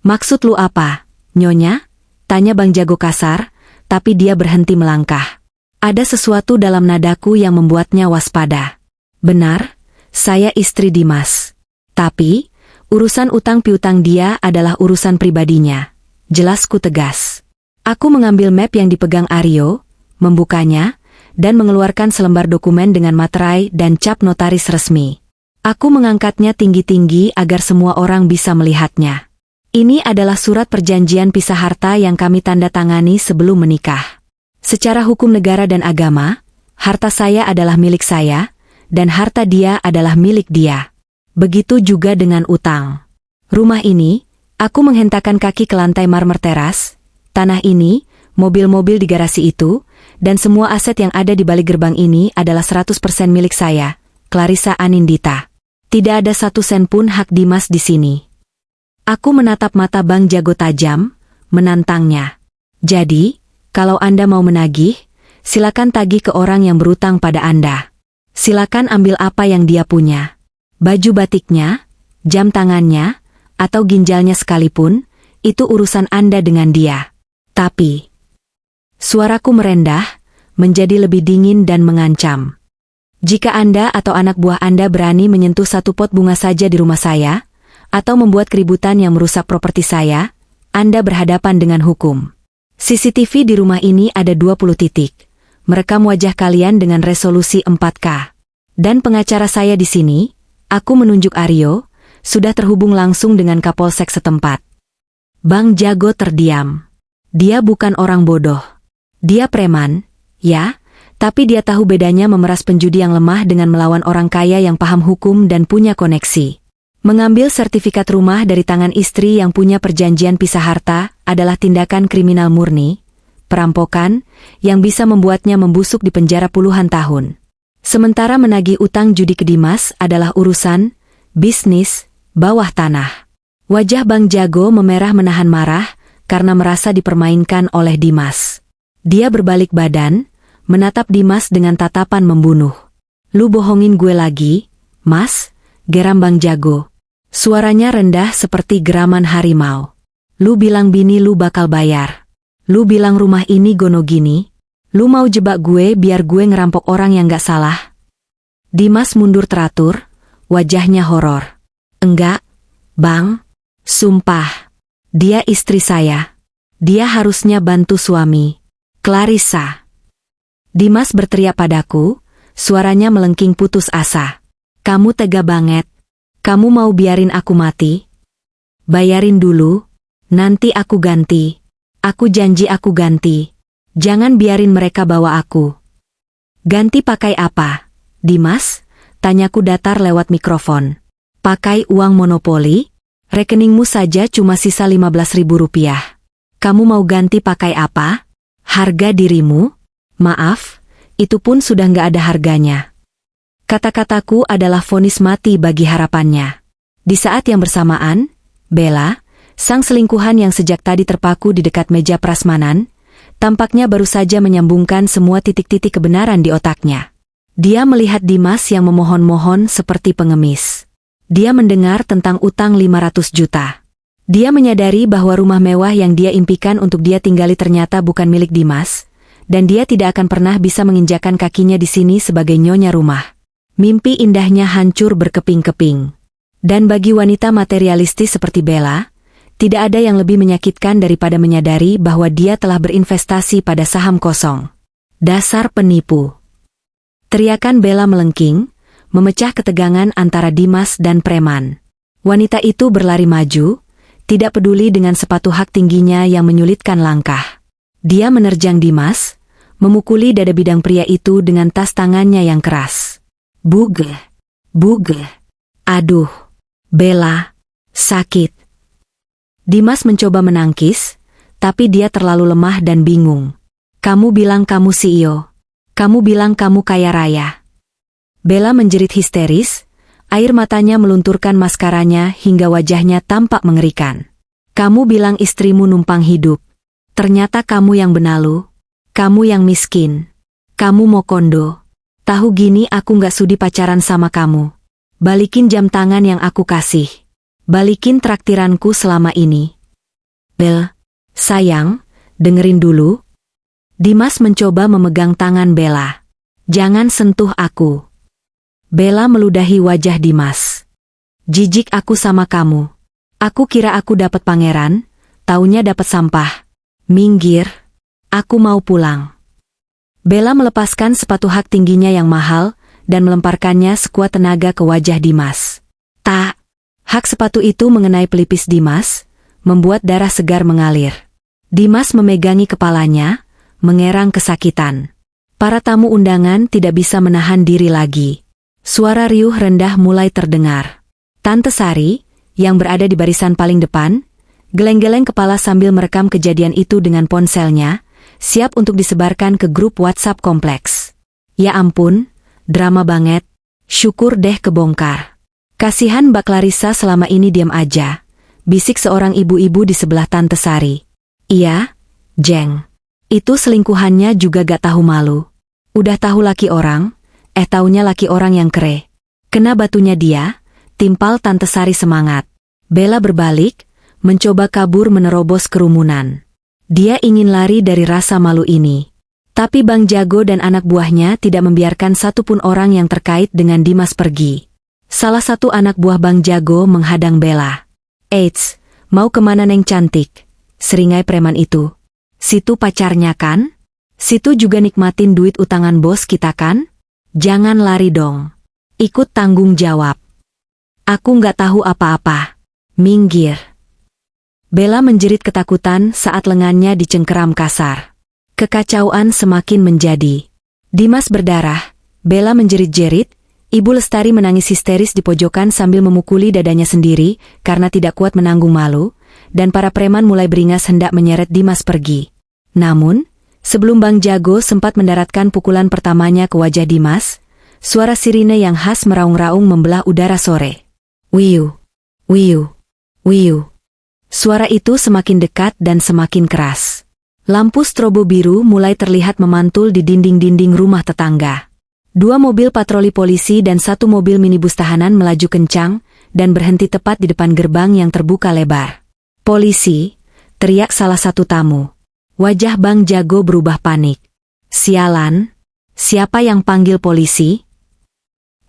Speaker 1: Maksud lu apa, Nyonya? Tanya Bang Jago kasar, tapi dia berhenti melangkah. Ada sesuatu dalam nadaku yang membuatnya waspada. Benar, saya istri Dimas. Tapi, urusan utang piutang dia adalah urusan pribadinya. Jelasku tegas. Aku mengambil map yang dipegang Aryo, membukanya, dan mengeluarkan selembar dokumen dengan materai dan cap notaris resmi. Aku mengangkatnya tinggi-tinggi agar semua orang bisa melihatnya. Ini adalah surat perjanjian pisah harta yang kami tanda tangani sebelum menikah. Secara hukum negara dan agama, harta saya adalah milik saya, dan harta dia adalah milik dia. Begitu juga dengan utang. Rumah ini, aku menghentakkan kaki ke lantai marmer teras, tanah ini, mobil-mobil di garasi itu, dan semua aset yang ada di balik gerbang ini adalah 100% milik saya, Clarissa Anindita. Tidak ada satu sen pun hak Dimas di sini. Aku menatap mata Bang Jago tajam, menantangnya. Jadi, kalau Anda mau menagih, silakan tagih ke orang yang berutang pada Anda. Silakan ambil apa yang dia punya. Baju batiknya, jam tangannya, atau ginjalnya sekalipun, itu urusan Anda dengan dia. Tapi, suaraku merendah, menjadi lebih dingin dan mengancam. Jika Anda atau anak buah Anda berani menyentuh satu pot bunga saja di rumah saya, atau membuat keributan yang merusak properti saya, Anda berhadapan dengan hukum. CCTV di rumah ini ada 20 titik. Merekam wajah kalian dengan resolusi 4K. Dan pengacara saya di sini, aku menunjuk Aryo, sudah terhubung langsung dengan Kapolsek setempat. Bang Jago terdiam. Dia bukan orang bodoh. Dia preman, ya, tapi dia tahu bedanya memeras penjudi yang lemah dengan melawan orang kaya yang paham hukum dan punya koneksi. Mengambil sertifikat rumah dari tangan istri yang punya perjanjian pisah harta adalah tindakan kriminal murni, perampokan, yang bisa membuatnya membusuk di penjara puluhan tahun. Sementara menagih utang judi ke Dimas adalah urusan bisnis bawah tanah. Wajah Bang Jago memerah menahan marah karena merasa dipermainkan oleh Dimas. Dia berbalik badan, menatap Dimas dengan tatapan membunuh. Lu bohongin gue lagi, Mas? Geram Bang Jago. Suaranya rendah seperti geraman harimau. Lu bilang bini lu bakal bayar. Lu bilang rumah ini gono gini. Lu mau jebak gue biar gue ngerampok orang yang gak salah? Dimas mundur teratur, wajahnya horor. Enggak, Bang. Sumpah. Dia istri saya. Dia harusnya bantu suami. Clarissa. Dimas berteriak padaku, suaranya melengking putus asa. Kamu tega banget. Kamu mau biarin aku mati? Bayarin dulu, nanti aku ganti. Aku janji aku ganti. Jangan biarin mereka bawa aku. Ganti pakai apa, Dimas? Tanyaku datar lewat mikrofon. Pakai uang monopoli? Rekeningmu saja cuma sisa 15.000 rupiah. Kamu mau ganti pakai apa? Harga dirimu? Maaf, itu pun sudah nggak ada harganya. Kata-kataku adalah vonis mati bagi harapannya. Di saat yang bersamaan, Bella, sang selingkuhan yang sejak tadi terpaku di dekat meja prasmanan, tampaknya baru saja menyambungkan semua titik-titik kebenaran di otaknya. Dia melihat Dimas yang memohon-mohon seperti pengemis. Dia mendengar tentang utang 500 juta. Dia menyadari bahwa rumah mewah yang dia impikan untuk dia tinggali ternyata bukan milik Dimas, dan dia tidak akan pernah bisa menginjakan kakinya di sini sebagai nyonya rumah. Mimpi indahnya hancur berkeping-keping. Dan bagi wanita materialistis seperti Bella, tidak ada yang lebih menyakitkan daripada menyadari bahwa dia telah berinvestasi pada saham kosong. Dasar penipu. Teriakan Bella melengking, memecah ketegangan antara Dimas dan preman. Wanita itu berlari maju, tidak peduli dengan sepatu hak tingginya yang menyulitkan langkah. Dia menerjang Dimas, memukuli dada bidang pria itu dengan tas tangannya yang keras. Bugh! Buge. Aduh. Bella. Sakit. Dimas mencoba menangkis, tapi dia terlalu lemah dan bingung. Kamu bilang kamu CEO. Kamu bilang kamu kaya raya. Bella menjerit histeris, air matanya melunturkan maskaranya hingga wajahnya tampak mengerikan. Kamu bilang istrimu numpang hidup. Ternyata kamu yang benalu. Kamu yang miskin. Kamu mau kondo. Tahu gini aku gak sudi pacaran sama kamu. Balikin jam tangan yang aku kasih. Balikin traktiranku selama ini. Bel, sayang, dengerin dulu. Dimas mencoba memegang tangan Bella. Jangan sentuh aku. Bella meludahi wajah Dimas. Jijik aku sama kamu. Aku kira aku dapat pangeran, taunya dapat sampah. Minggir. Aku mau pulang. Bella melepaskan sepatu hak tingginya yang mahal dan melemparkannya sekuat tenaga ke wajah Dimas. Tak. Hak sepatu itu mengenai pelipis Dimas, membuat darah segar mengalir. Dimas memegangi kepalanya, mengerang kesakitan. Para tamu undangan tidak bisa menahan diri lagi. Suara riuh rendah mulai terdengar. Tante Sari, yang berada di barisan paling depan, geleng-geleng kepala sambil merekam kejadian itu dengan ponselnya, siap untuk disebarkan ke grup WhatsApp kompleks. Ya ampun, drama banget. Syukur deh kebongkar. Kasihan Mbak Clarissa selama ini diam aja, bisik seorang ibu-ibu di sebelah Tante Sari. Iya, Jeng. Itu selingkuhannya juga gak tahu malu. Udah tahu laki orang, taunya laki orang yang kere. Kena batunya dia, timpal Tante Sari semangat. Bella berbalik, mencoba kabur menerobos kerumunan. Dia ingin lari dari rasa malu ini. Tapi Bang Jago dan anak buahnya tidak membiarkan satupun orang yang terkait dengan Dimas pergi. Salah satu anak buah Bang Jago menghadang Bella. Eits, mau kemana Neng cantik? Seringai preman itu. Situ pacarnya kan? Situ juga nikmatin duit utangan bos kita kan? Jangan lari dong. Ikut tanggung jawab. Aku nggak tahu apa-apa. Minggir. Bella menjerit ketakutan saat lengannya dicengkeram kasar. Kekacauan semakin menjadi. Dimas berdarah. Bella menjerit-jerit. Ibu Lestari menangis histeris di pojokan sambil memukuli dadanya sendiri karena tidak kuat menanggung malu, dan para preman mulai beringas hendak menyeret Dimas pergi. Namun, sebelum Bang Jago sempat mendaratkan pukulan pertamanya ke wajah Dimas, suara sirine yang khas meraung-raung membelah udara sore. Wiu, wiu, wiu. Suara itu semakin dekat dan semakin keras. Lampu strobo biru mulai terlihat memantul di dinding-dinding rumah tetangga. 2 mobil patroli polisi dan 1 mobil minibus tahanan melaju kencang dan berhenti tepat di depan gerbang yang terbuka lebar. Polisi, teriak salah satu tamu. Wajah Bang Jago berubah panik. Sialan, siapa yang panggil polisi?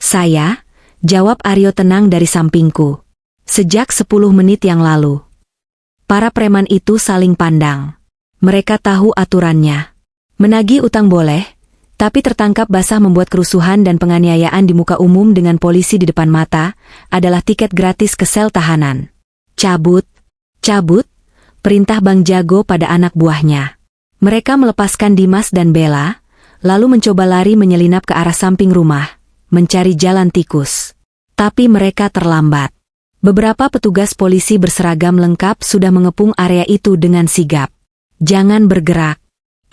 Speaker 1: Saya, jawab Aryo tenang dari sampingku. Sejak 10 menit yang lalu. Para preman itu saling pandang. Mereka tahu aturannya. Menagih utang boleh, tapi tertangkap basah membuat kerusuhan dan penganiayaan di muka umum dengan polisi di depan mata adalah tiket gratis ke sel tahanan. Cabut, cabut, perintah Bang Jago pada anak buahnya. Mereka melepaskan Dimas dan Bella, lalu mencoba lari menyelinap ke arah samping rumah, mencari jalan tikus. Tapi mereka terlambat. Beberapa petugas polisi berseragam lengkap sudah mengepung area itu dengan sigap. Jangan bergerak.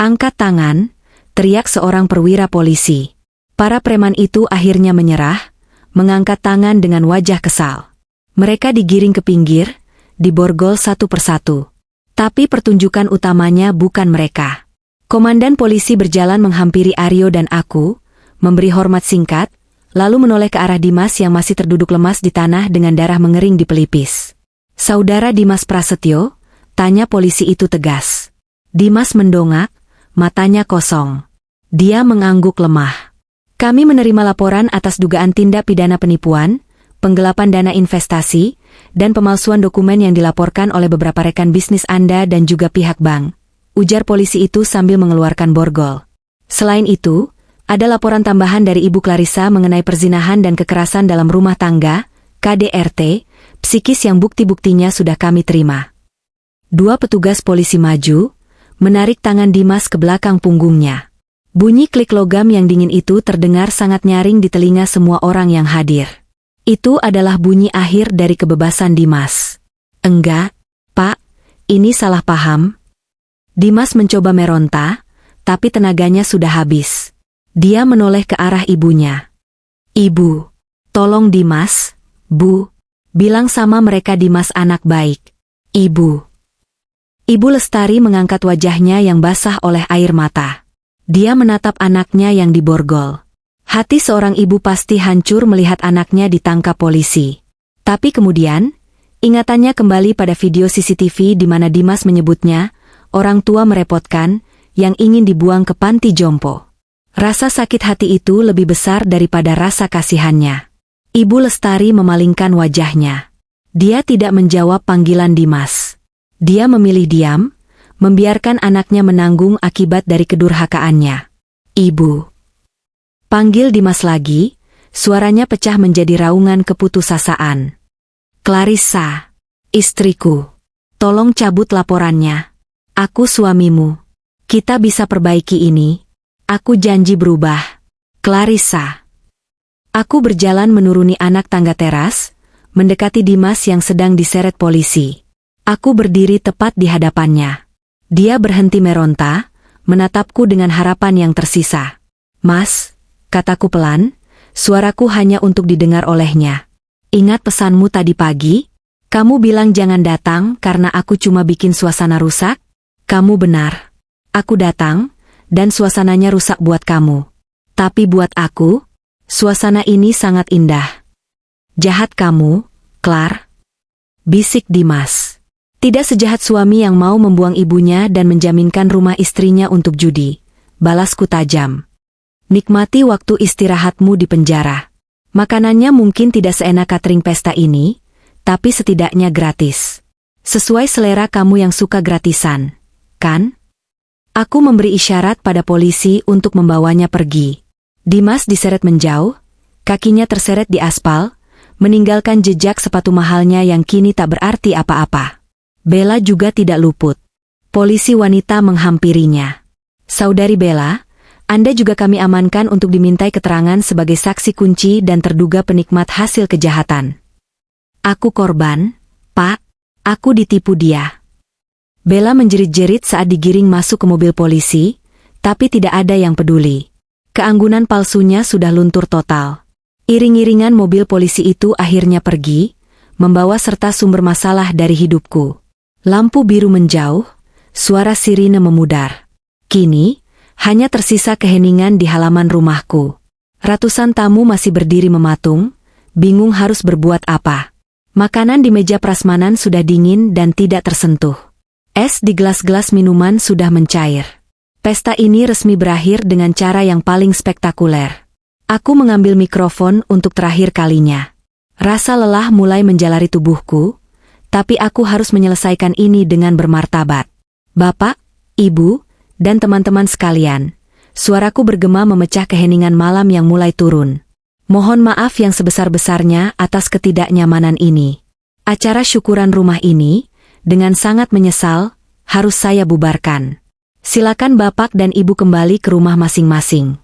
Speaker 1: Angkat tangan, teriak seorang perwira polisi. Para preman itu akhirnya menyerah, mengangkat tangan dengan wajah kesal. Mereka digiring ke pinggir, diborgol satu persatu. Tapi pertunjukan utamanya bukan mereka. Komandan polisi berjalan menghampiri Aryo dan aku, memberi hormat singkat, lalu menoleh ke arah Dimas yang masih terduduk lemas di tanah dengan darah mengering di pelipis. Saudara Dimas Prasetyo? Tanya polisi itu tegas. Dimas mendongak, matanya kosong. Dia mengangguk lemah. Kami menerima laporan atas dugaan tindak pidana penipuan, penggelapan dana investasi, dan pemalsuan dokumen yang dilaporkan oleh beberapa rekan bisnis Anda dan juga pihak bank. Ujar polisi itu sambil mengeluarkan borgol. Selain itu, ada laporan tambahan dari Ibu Clarissa mengenai perzinahan dan kekerasan dalam rumah tangga, KDRT, psikis yang bukti-buktinya sudah kami terima. 2 petugas polisi maju, menarik tangan Dimas ke belakang punggungnya. Bunyi klik logam yang dingin itu terdengar sangat nyaring di telinga semua orang yang hadir. Itu adalah bunyi akhir dari kebebasan Dimas. Enggak, Pak, ini salah paham. Dimas mencoba meronta, tapi tenaganya sudah habis. Dia menoleh ke arah ibunya. Ibu, tolong Dimas, Bu. Bilang sama mereka Dimas anak baik. Ibu. Ibu Lestari mengangkat wajahnya yang basah oleh air mata. Dia menatap anaknya yang diborgol. Hati seorang ibu pasti hancur melihat anaknya ditangkap polisi. Tapi kemudian, ingatannya kembali pada video CCTV di mana Dimas menyebutnya, orang tua merepotkan, yang ingin dibuang ke panti jompo. Rasa sakit hati itu lebih besar daripada rasa kasihannya. Ibu Lestari memalingkan wajahnya. Dia tidak menjawab panggilan Dimas. Dia memilih diam, membiarkan anaknya menanggung akibat dari kedurhakaannya. Ibu. Panggil Dimas lagi, suaranya pecah menjadi raungan keputusasaan. Clarissa, istriku, tolong cabut laporannya. Aku suamimu. Kita bisa perbaiki ini. Aku janji berubah. Clarissa. Aku berjalan menuruni anak tangga teras, mendekati Dimas yang sedang diseret polisi. Aku berdiri tepat di hadapannya. Dia berhenti meronta, menatapku dengan harapan yang tersisa. Mas, kataku pelan, suaraku hanya untuk didengar olehnya. Ingat pesanmu tadi pagi? Kamu bilang jangan datang karena aku cuma bikin suasana rusak? Kamu benar. Aku datang, dan suasananya rusak buat kamu. Tapi buat aku, suasana ini sangat indah. Jahat kamu, Clar. Bisik Dimas. Tidak sejahat suami yang mau membuang ibunya dan menjaminkan rumah istrinya untuk judi. Balasku tajam. Nikmati waktu istirahatmu di penjara. Makanannya mungkin tidak seenak catering pesta ini, tapi setidaknya gratis. Sesuai selera kamu yang suka gratisan, kan? Aku memberi isyarat pada polisi untuk membawanya pergi. Dimas diseret menjauh, kakinya terseret di aspal, meninggalkan jejak sepatu mahalnya yang kini tak berarti apa-apa. Bella juga tidak luput. Polisi wanita menghampirinya. Saudari Bella, Anda juga kami amankan untuk dimintai keterangan sebagai saksi kunci dan terduga penikmat hasil kejahatan. Aku korban, Pak. Aku ditipu dia. Bella menjerit-jerit saat digiring masuk ke mobil polisi, tapi tidak ada yang peduli. Keanggunan palsunya sudah luntur total. Iring-iringan mobil polisi itu akhirnya pergi, membawa serta sumber masalah dari hidupku. Lampu biru menjauh, suara sirine memudar. Kini, hanya tersisa keheningan di halaman rumahku. Ratusan tamu masih berdiri mematung, bingung harus berbuat apa. Makanan di meja prasmanan sudah dingin dan tidak tersentuh. Es di gelas-gelas minuman sudah mencair. Pesta ini resmi berakhir dengan cara yang paling spektakuler. Aku mengambil mikrofon untuk terakhir kalinya. Rasa lelah mulai menjalari tubuhku, tapi aku harus menyelesaikan ini dengan bermartabat. Bapak, Ibu, dan teman-teman sekalian, suaraku bergema memecah keheningan malam yang mulai turun. Mohon maaf yang sebesar-besarnya atas ketidaknyamanan ini. Acara syukuran rumah ini, dengan sangat menyesal, harus saya bubarkan. Silakan Bapak dan Ibu kembali ke rumah masing-masing.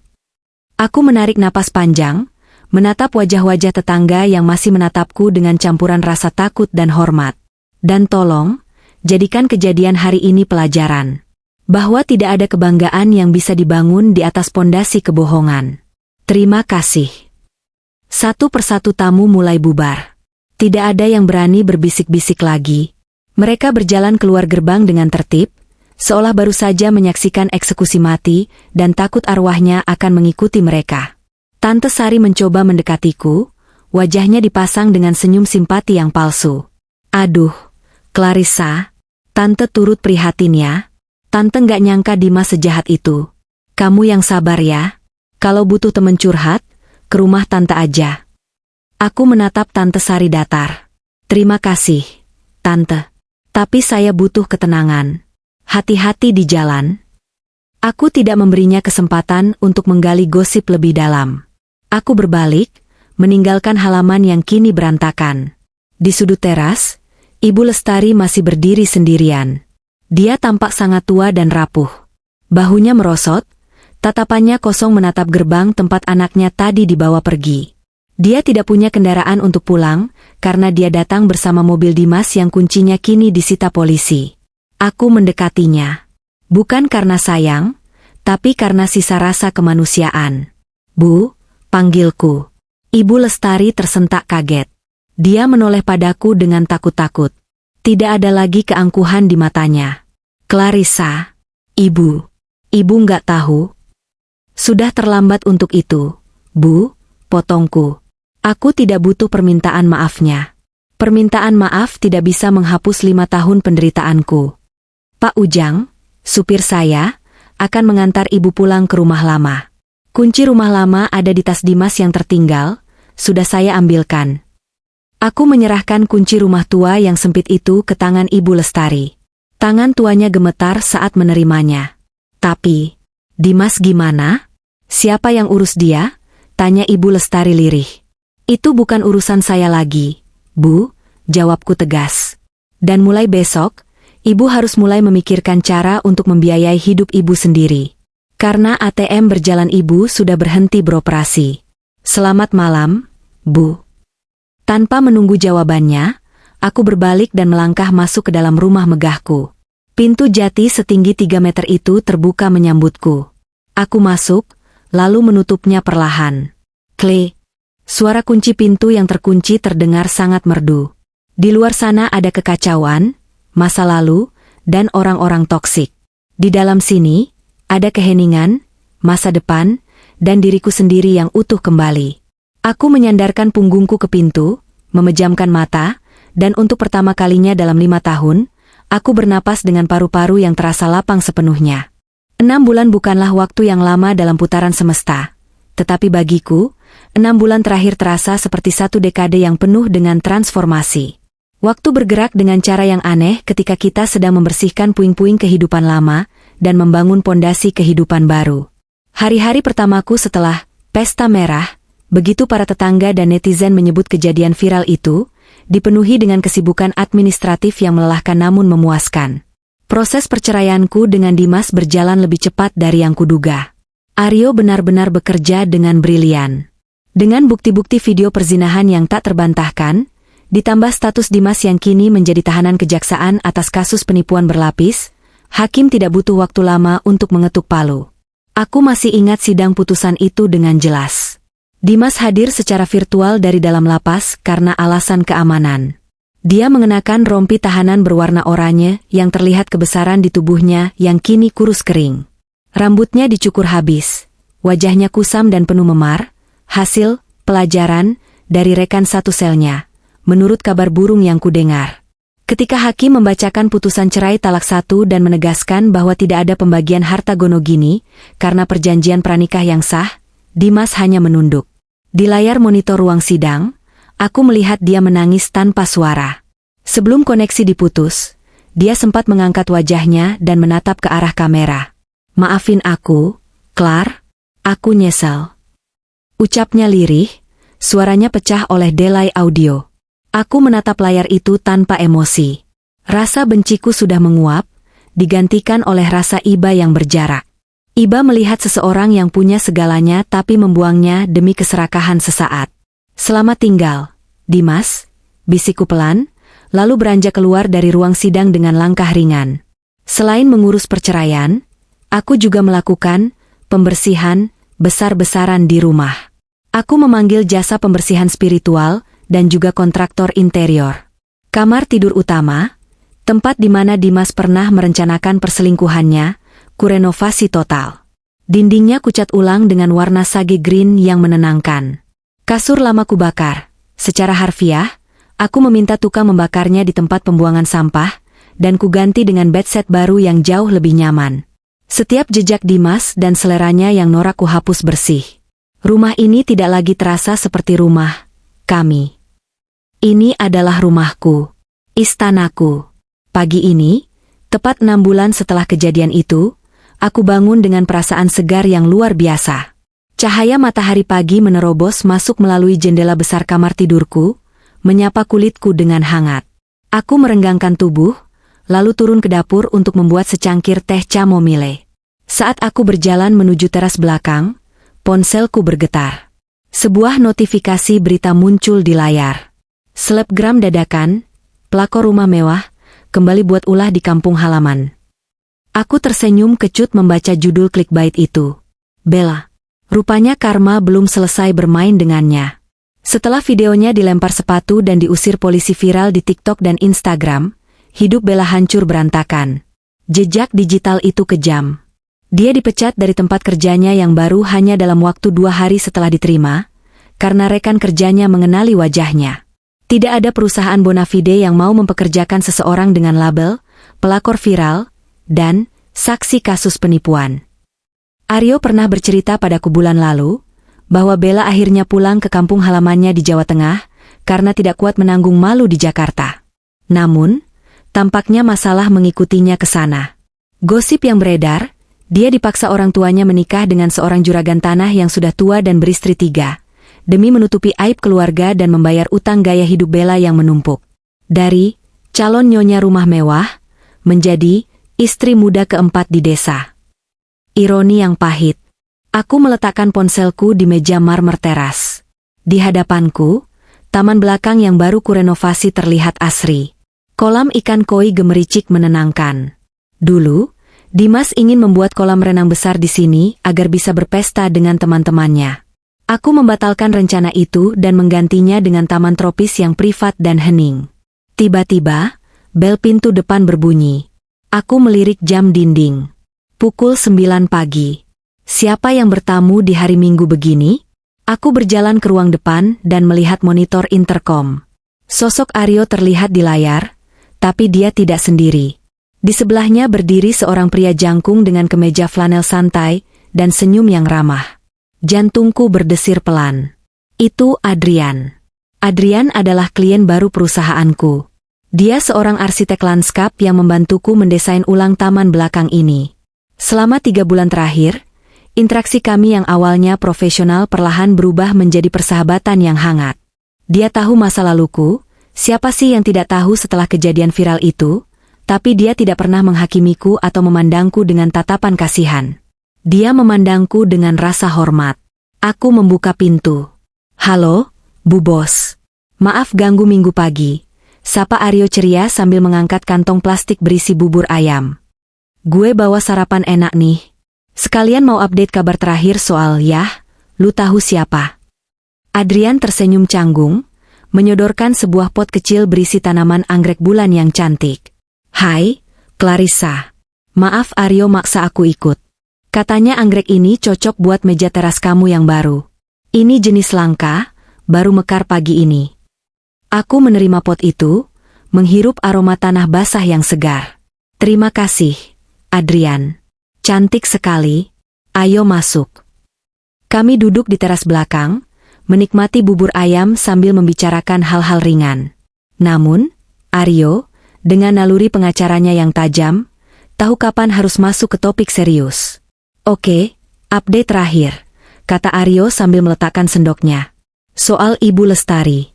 Speaker 1: Aku menarik napas panjang, menatap wajah-wajah tetangga yang masih menatapku dengan campuran rasa takut dan hormat. Dan tolong, jadikan kejadian hari ini pelajaran. Bahwa tidak ada kebanggaan yang bisa dibangun di atas pondasi kebohongan. Terima kasih. Satu persatu tamu mulai bubar. Tidak ada yang berani berbisik-bisik lagi. Mereka berjalan keluar gerbang dengan tertib, seolah baru saja menyaksikan eksekusi mati dan takut arwahnya akan mengikuti mereka. Tante Sari mencoba mendekatiku, wajahnya dipasang dengan senyum simpati yang palsu. Aduh, Clarissa, Tante turut prihatin ya. Tante nggak nyangka Dimas sejahat itu. Kamu yang sabar ya. Kalau butuh temen curhat, ke rumah Tante aja. Aku menatap Tante Sari datar. Terima kasih, Tante. Tapi saya butuh ketenangan. Hati-hati di jalan. Aku tidak memberinya kesempatan untuk menggali gosip lebih dalam. Aku berbalik, meninggalkan halaman yang kini berantakan. Di sudut teras, Ibu Lestari masih berdiri sendirian. Dia tampak sangat tua dan rapuh. Bahunya merosot, tatapannya kosong menatap gerbang tempat anaknya tadi dibawa pergi. Dia tidak punya kendaraan untuk pulang, karena dia datang bersama mobil Dimas yang kuncinya kini disita polisi. Aku mendekatinya. Bukan karena sayang, tapi karena sisa rasa kemanusiaan. "Bu," panggilku. Ibu Lestari tersentak kaget. Dia menoleh padaku dengan takut-takut. Tidak ada lagi keangkuhan di matanya. "Clarissa." "Ibu. Ibu nggak tahu?" "Sudah terlambat untuk itu, Bu," potongku. Aku tidak butuh permintaan maafnya. Permintaan maaf tidak bisa menghapus 5 tahun penderitaanku. "Pak Ujang, supir saya, akan mengantar ibu pulang ke rumah lama. Kunci rumah lama ada di tas Dimas yang tertinggal, sudah saya ambilkan." Aku menyerahkan kunci rumah tua yang sempit itu ke tangan Ibu Lestari. Tangan tuanya gemetar saat menerimanya. "Tapi, Dimas gimana? Siapa yang urus dia?" tanya Ibu Lestari lirih. "Itu bukan urusan saya lagi, Bu," jawabku tegas. "Dan mulai besok, Ibu harus mulai memikirkan cara untuk membiayai hidup Ibu sendiri. Karena ATM berjalan Ibu sudah berhenti beroperasi. Selamat malam, Bu." Tanpa menunggu jawabannya, aku berbalik dan melangkah masuk ke dalam rumah megahku. Pintu jati setinggi 3 meter itu terbuka menyambutku. Aku masuk, lalu menutupnya perlahan. Klik. Suara kunci pintu yang terkunci terdengar sangat merdu. Di luar sana ada kekacauan, masa lalu, dan orang-orang toksik. Di dalam sini, ada keheningan, masa depan, dan diriku sendiri yang utuh kembali. Aku menyandarkan punggungku ke pintu, memejamkan mata, dan untuk pertama kalinya dalam 5 tahun, aku bernapas dengan paru-paru yang terasa lapang sepenuhnya. 6 bulan bukanlah waktu yang lama dalam putaran semesta. Tetapi bagiku, 6 bulan terakhir terasa seperti 1 dekade yang penuh dengan transformasi. Waktu bergerak dengan cara yang aneh ketika kita sedang membersihkan puing-puing kehidupan lama dan membangun pondasi kehidupan baru. Hari-hari pertamaku setelah Pesta Merah, begitu para tetangga dan netizen menyebut kejadian viral itu, dipenuhi dengan kesibukan administratif yang melelahkan namun memuaskan. Proses perceraianku dengan Dimas berjalan lebih cepat dari yang kuduga. Aryo benar-benar bekerja dengan brilian. Dengan bukti-bukti video perzinahan yang tak terbantahkan, ditambah status Dimas yang kini menjadi tahanan kejaksaan atas kasus penipuan berlapis, hakim tidak butuh waktu lama untuk mengetuk palu. Aku masih ingat sidang putusan itu dengan jelas. Dimas hadir secara virtual dari dalam lapas karena alasan keamanan. Dia mengenakan rompi tahanan berwarna oranye yang terlihat kebesaran di tubuhnya yang kini kurus kering. Rambutnya dicukur habis, wajahnya kusam dan penuh memar, hasil pelajaran dari rekan satu selnya, menurut kabar burung yang kudengar. Ketika hakim membacakan putusan cerai talak 1 dan menegaskan bahwa tidak ada pembagian harta gonogini karena perjanjian pranikah yang sah, Dimas hanya menunduk. Di layar monitor ruang sidang, aku melihat dia menangis tanpa suara. Sebelum koneksi diputus, dia sempat mengangkat wajahnya dan menatap ke arah kamera. "Maafin aku, Clar, aku nyesel." Ucapnya lirih, suaranya pecah oleh delay audio. Aku menatap layar itu tanpa emosi. Rasa benciku sudah menguap, digantikan oleh rasa iba yang berjarak. Iba melihat seseorang yang punya segalanya tapi membuangnya demi keserakahan sesaat. "Selamat tinggal, Dimas," bisikku pelan, lalu beranjak keluar dari ruang sidang dengan langkah ringan. Selain mengurus perceraian, aku juga melakukan pembersihan besar-besaran di rumah. Aku memanggil jasa pembersihan spiritual dan juga kontraktor interior. Kamar tidur utama, tempat di mana Dimas pernah merencanakan perselingkuhannya, kurenovasi total. Dindingnya kucat ulang dengan warna sage green yang menenangkan. Kasur lama kubakar. Secara harfiah, aku meminta tukang membakarnya di tempat pembuangan sampah, dan kuganti dengan bedset baru yang jauh lebih nyaman. Setiap jejak Dimas dan seleranya yang norak kuhapus bersih. Rumah ini tidak lagi terasa seperti rumah kami. Ini adalah rumahku, istanaku. Pagi ini, tepat 6 bulan setelah kejadian itu, aku bangun dengan perasaan segar yang luar biasa. Cahaya matahari pagi menerobos masuk melalui jendela besar kamar tidurku, menyapa kulitku dengan hangat. Aku merenggangkan tubuh, lalu turun ke dapur untuk membuat secangkir teh chamomile. Saat aku berjalan menuju teras belakang, ponselku bergetar. Sebuah notifikasi berita muncul di layar. Selebgram dadakan, pelakor rumah mewah, kembali buat ulah di kampung halaman. Aku tersenyum kecut membaca judul clickbait itu. Bella. Rupanya Karma belum selesai bermain dengannya. Setelah videonya dilempar sepatu dan diusir polisi viral di TikTok dan Instagram, hidup Bella hancur berantakan. Jejak digital itu kejam. Dia dipecat dari tempat kerjanya yang baru hanya dalam waktu 2 hari setelah diterima, karena rekan kerjanya mengenali wajahnya. Tidak ada perusahaan bonafide yang mau mempekerjakan seseorang dengan label, pelakor viral, dan saksi kasus penipuan. Aryo pernah bercerita padaku bulan lalu, bahwa Bella akhirnya pulang ke kampung halamannya di Jawa Tengah, karena tidak kuat menanggung malu di Jakarta. Namun, tampaknya masalah mengikutinya ke sana. Gosip yang beredar, dia dipaksa orang tuanya menikah dengan seorang juragan tanah yang sudah tua dan beristri 3, demi menutupi aib keluarga dan membayar utang gaya hidup Bella yang menumpuk. Dari calon nyonya rumah mewah, menjadi istri muda keempat di desa. Ironi yang pahit. Aku meletakkan ponselku di meja marmer teras. Di hadapanku, taman belakang yang baru kurenovasi terlihat asri. Kolam ikan koi gemericik menenangkan. Dulu, Dimas ingin membuat kolam renang besar di sini agar bisa berpesta dengan teman-temannya. Aku membatalkan rencana itu dan menggantinya dengan taman tropis yang privat dan hening. Tiba-tiba, bel pintu depan berbunyi. Aku melirik jam dinding. Pukul 9 pagi. Siapa yang bertamu di hari Minggu begini? Aku berjalan ke ruang depan dan melihat monitor intercom. Sosok Aryo terlihat di layar, tapi dia tidak sendiri. Di sebelahnya berdiri seorang pria jangkung dengan kemeja flanel santai dan senyum yang ramah. Jantungku berdesir pelan. Itu Adrian. Adrian adalah klien baru perusahaanku. Dia seorang arsitek lanskap yang membantuku mendesain ulang taman belakang ini. Selama 3 bulan terakhir, interaksi kami yang awalnya profesional perlahan berubah menjadi persahabatan yang hangat. Dia tahu masa laluku, siapa sih yang tidak tahu setelah kejadian viral itu? Tapi dia tidak pernah menghakimiku atau memandangku dengan tatapan kasihan. Dia memandangku dengan rasa hormat. Aku membuka pintu. Halo, Bu Bos. Maaf ganggu minggu pagi. Sapa Aryo ceria sambil mengangkat kantong plastik berisi bubur ayam. Gue bawa sarapan enak nih. Sekalian mau update kabar terakhir soal Yah, lu tahu siapa? Adrian tersenyum canggung, menyodorkan sebuah pot kecil berisi tanaman anggrek bulan yang cantik. Hai, Clarissa. Maaf Aryo maksa aku ikut. Katanya anggrek ini cocok buat meja teras kamu yang baru. Ini jenis langka, baru mekar pagi ini. Aku menerima pot itu, menghirup aroma tanah basah yang segar. Terima kasih, Adrian. Cantik sekali. Ayo masuk. Kami duduk di teras belakang, menikmati bubur ayam sambil membicarakan hal-hal ringan. Namun, Aryo, dengan naluri pengacaranya yang tajam, tahu kapan harus masuk ke topik serius. Oke, update terakhir, kata Aryo sambil meletakkan sendoknya. Soal Ibu Lestari.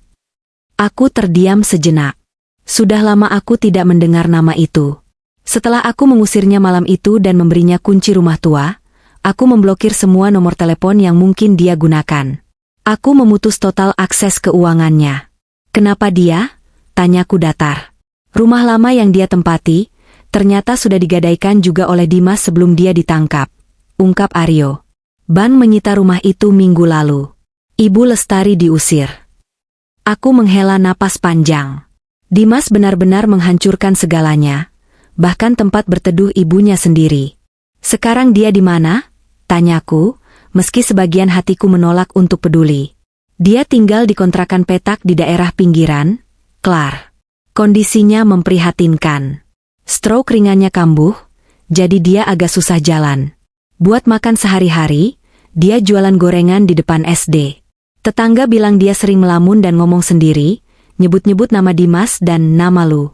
Speaker 1: Aku terdiam sejenak. Sudah lama aku tidak mendengar nama itu. Setelah aku mengusirnya malam itu dan memberinya kunci rumah tua, aku memblokir semua nomor telepon yang mungkin dia gunakan. Aku memutus total akses keuangannya. Kenapa dia? Tanyaku datar. Rumah lama yang dia tempati, ternyata sudah digadaikan juga oleh Dimas sebelum dia ditangkap. Ungkap Aryo. Ban menyita rumah itu minggu lalu. Ibu Lestari diusir. Aku menghela napas panjang. Dimas benar-benar menghancurkan segalanya, bahkan tempat berteduh ibunya sendiri. Sekarang dia di mana? Tanyaku, meski sebagian hatiku menolak untuk peduli. Dia tinggal di kontrakan petak di daerah pinggiran, Klar. Kondisinya memprihatinkan. Stroke ringannya kambuh, jadi dia agak susah jalan. Buat makan sehari-hari, dia jualan gorengan di depan SD. Tetangga bilang dia sering melamun dan ngomong sendiri, nyebut-nyebut nama Dimas dan nama lu.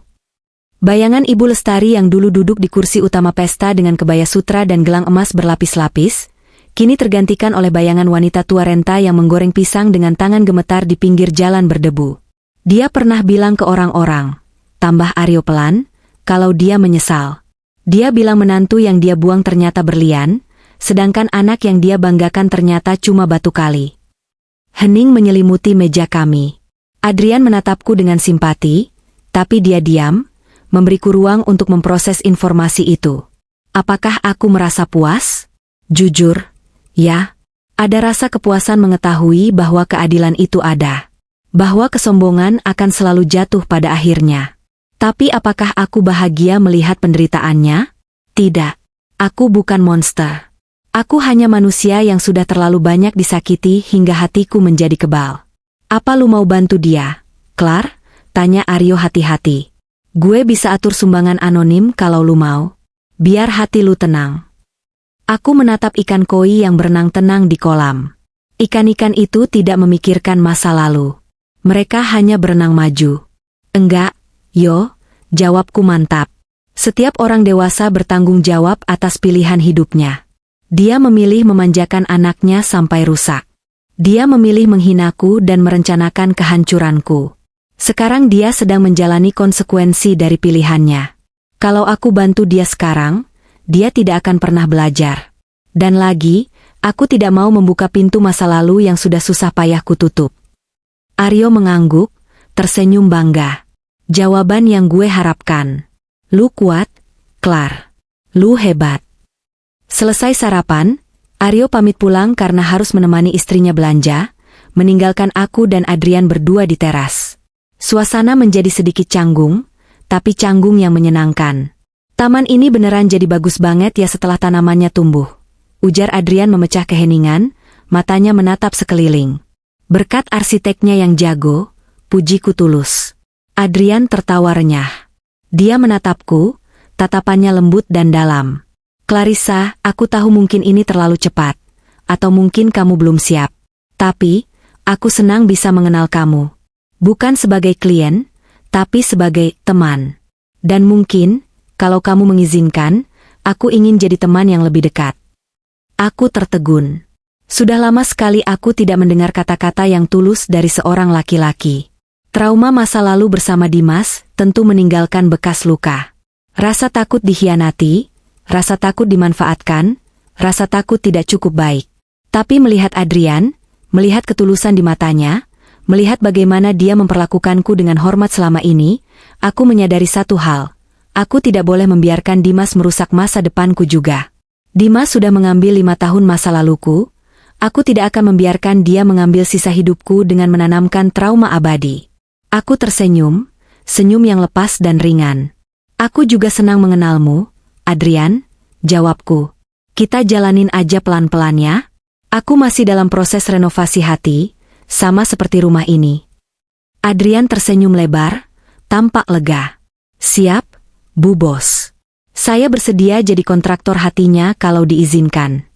Speaker 1: Bayangan Ibu Lestari yang dulu duduk di kursi utama pesta dengan kebaya sutra dan gelang emas berlapis-lapis, kini tergantikan oleh bayangan wanita tua renta yang menggoreng pisang dengan tangan gemetar di pinggir jalan berdebu. Dia pernah bilang ke orang-orang, tambah Aryo pelan, kalau dia menyesal. Dia bilang menantu yang dia buang ternyata berlian, sedangkan anak yang dia banggakan ternyata cuma batu kali. Hening menyelimuti meja kami. Adrian menatapku dengan simpati, tapi dia diam, memberiku ruang untuk memproses informasi itu. Apakah aku merasa puas? Jujur, ya. Ada rasa kepuasan mengetahui bahwa keadilan itu ada. Bahwa kesombongan akan selalu jatuh pada akhirnya. Tapi apakah aku bahagia melihat penderitaannya? Tidak. Aku bukan monster. Aku hanya manusia yang sudah terlalu banyak disakiti hingga hatiku menjadi kebal. Apa lu mau bantu dia, Clar? Tanya Aryo hati-hati. Gue bisa atur sumbangan anonim kalau lu mau. Biar hati lu tenang. Aku menatap ikan koi yang berenang tenang di kolam. Ikan-ikan itu tidak memikirkan masa lalu. Mereka hanya berenang maju. Enggak, yo, jawabku mantap. Setiap orang dewasa bertanggung jawab atas pilihan hidupnya. Dia memilih memanjakan anaknya sampai rusak. Dia memilih menghinaku dan merencanakan kehancuranku. Sekarang dia sedang menjalani konsekuensi dari pilihannya. Kalau aku bantu dia sekarang, dia tidak akan pernah belajar. Dan lagi, aku tidak mau membuka pintu masa lalu yang sudah susah payah kututup. Aryo mengangguk, tersenyum bangga. Jawaban yang gue harapkan. Lu kuat, Clar. Lu hebat. Selesai sarapan, Aryo pamit pulang karena harus menemani istrinya belanja, meninggalkan aku dan Adrian berdua di teras. Suasana menjadi sedikit canggung, tapi canggung yang menyenangkan. Taman ini beneran jadi bagus banget ya setelah tanamannya tumbuh. Ujar Adrian memecah keheningan, matanya menatap sekeliling. Berkat arsiteknya yang jago, pujiku tulus. Adrian tertawa renyah. Dia menatapku, tatapannya lembut dan dalam. Clarissa, aku tahu mungkin ini terlalu cepat, atau mungkin kamu belum siap. Tapi, aku senang bisa mengenal kamu. Bukan sebagai klien, tapi sebagai teman. Dan mungkin, kalau kamu mengizinkan, aku ingin jadi teman yang lebih dekat. Aku tertegun. Sudah lama sekali aku tidak mendengar kata-kata yang tulus dari seorang laki-laki. Trauma masa lalu bersama Dimas tentu meninggalkan bekas luka. Rasa takut dikhianati, rasa takut dimanfaatkan, rasa takut tidak cukup baik. Tapi melihat Adrian, melihat ketulusan di matanya, melihat bagaimana dia memperlakukanku dengan hormat selama ini, aku menyadari satu hal. Aku tidak boleh membiarkan Dimas merusak masa depanku juga. Dimas sudah mengambil 5 tahun masa laluku, aku tidak akan membiarkan dia mengambil sisa hidupku dengan menanamkan trauma abadi. Aku tersenyum, senyum yang lepas dan ringan. Aku juga senang mengenalmu, Adrian, jawabku. Kita jalanin aja pelan-pelan ya. Aku masih dalam proses renovasi hati, sama seperti rumah ini. Adrian tersenyum lebar, tampak lega. Siap, Bu Bos. Saya bersedia jadi kontraktor hatinya kalau diizinkan.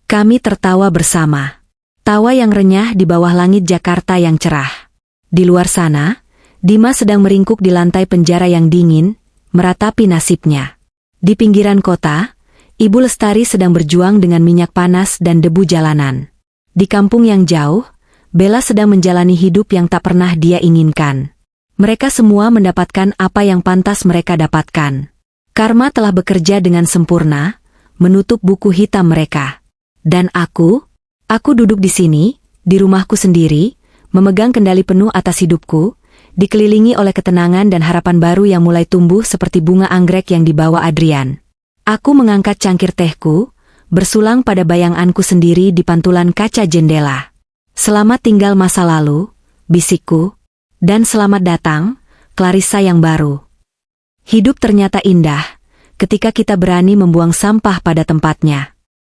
Speaker 1: Kami tertawa bersama. Tawa yang renyah di bawah langit Jakarta yang cerah. Di luar sana, Dimas sedang meringkuk di lantai penjara yang dingin, meratapi nasibnya. Di pinggiran kota, Ibu Lestari sedang berjuang dengan minyak panas dan debu jalanan. Di kampung yang jauh, Bella sedang menjalani hidup yang tak pernah dia inginkan. Mereka semua mendapatkan apa yang pantas mereka dapatkan. Karma telah bekerja dengan sempurna, menutup buku hitam mereka. Dan aku duduk di sini, di rumahku sendiri, memegang kendali penuh atas hidupku, dikelilingi oleh ketenangan dan harapan baru yang mulai tumbuh seperti bunga anggrek yang dibawa Adrian. Aku mengangkat cangkir tehku, bersulang pada bayanganku sendiri di pantulan kaca jendela. Selamat tinggal masa lalu, bisikku, dan selamat datang, Clarissa yang baru. Hidup ternyata indah, ketika kita berani membuang sampah pada tempatnya.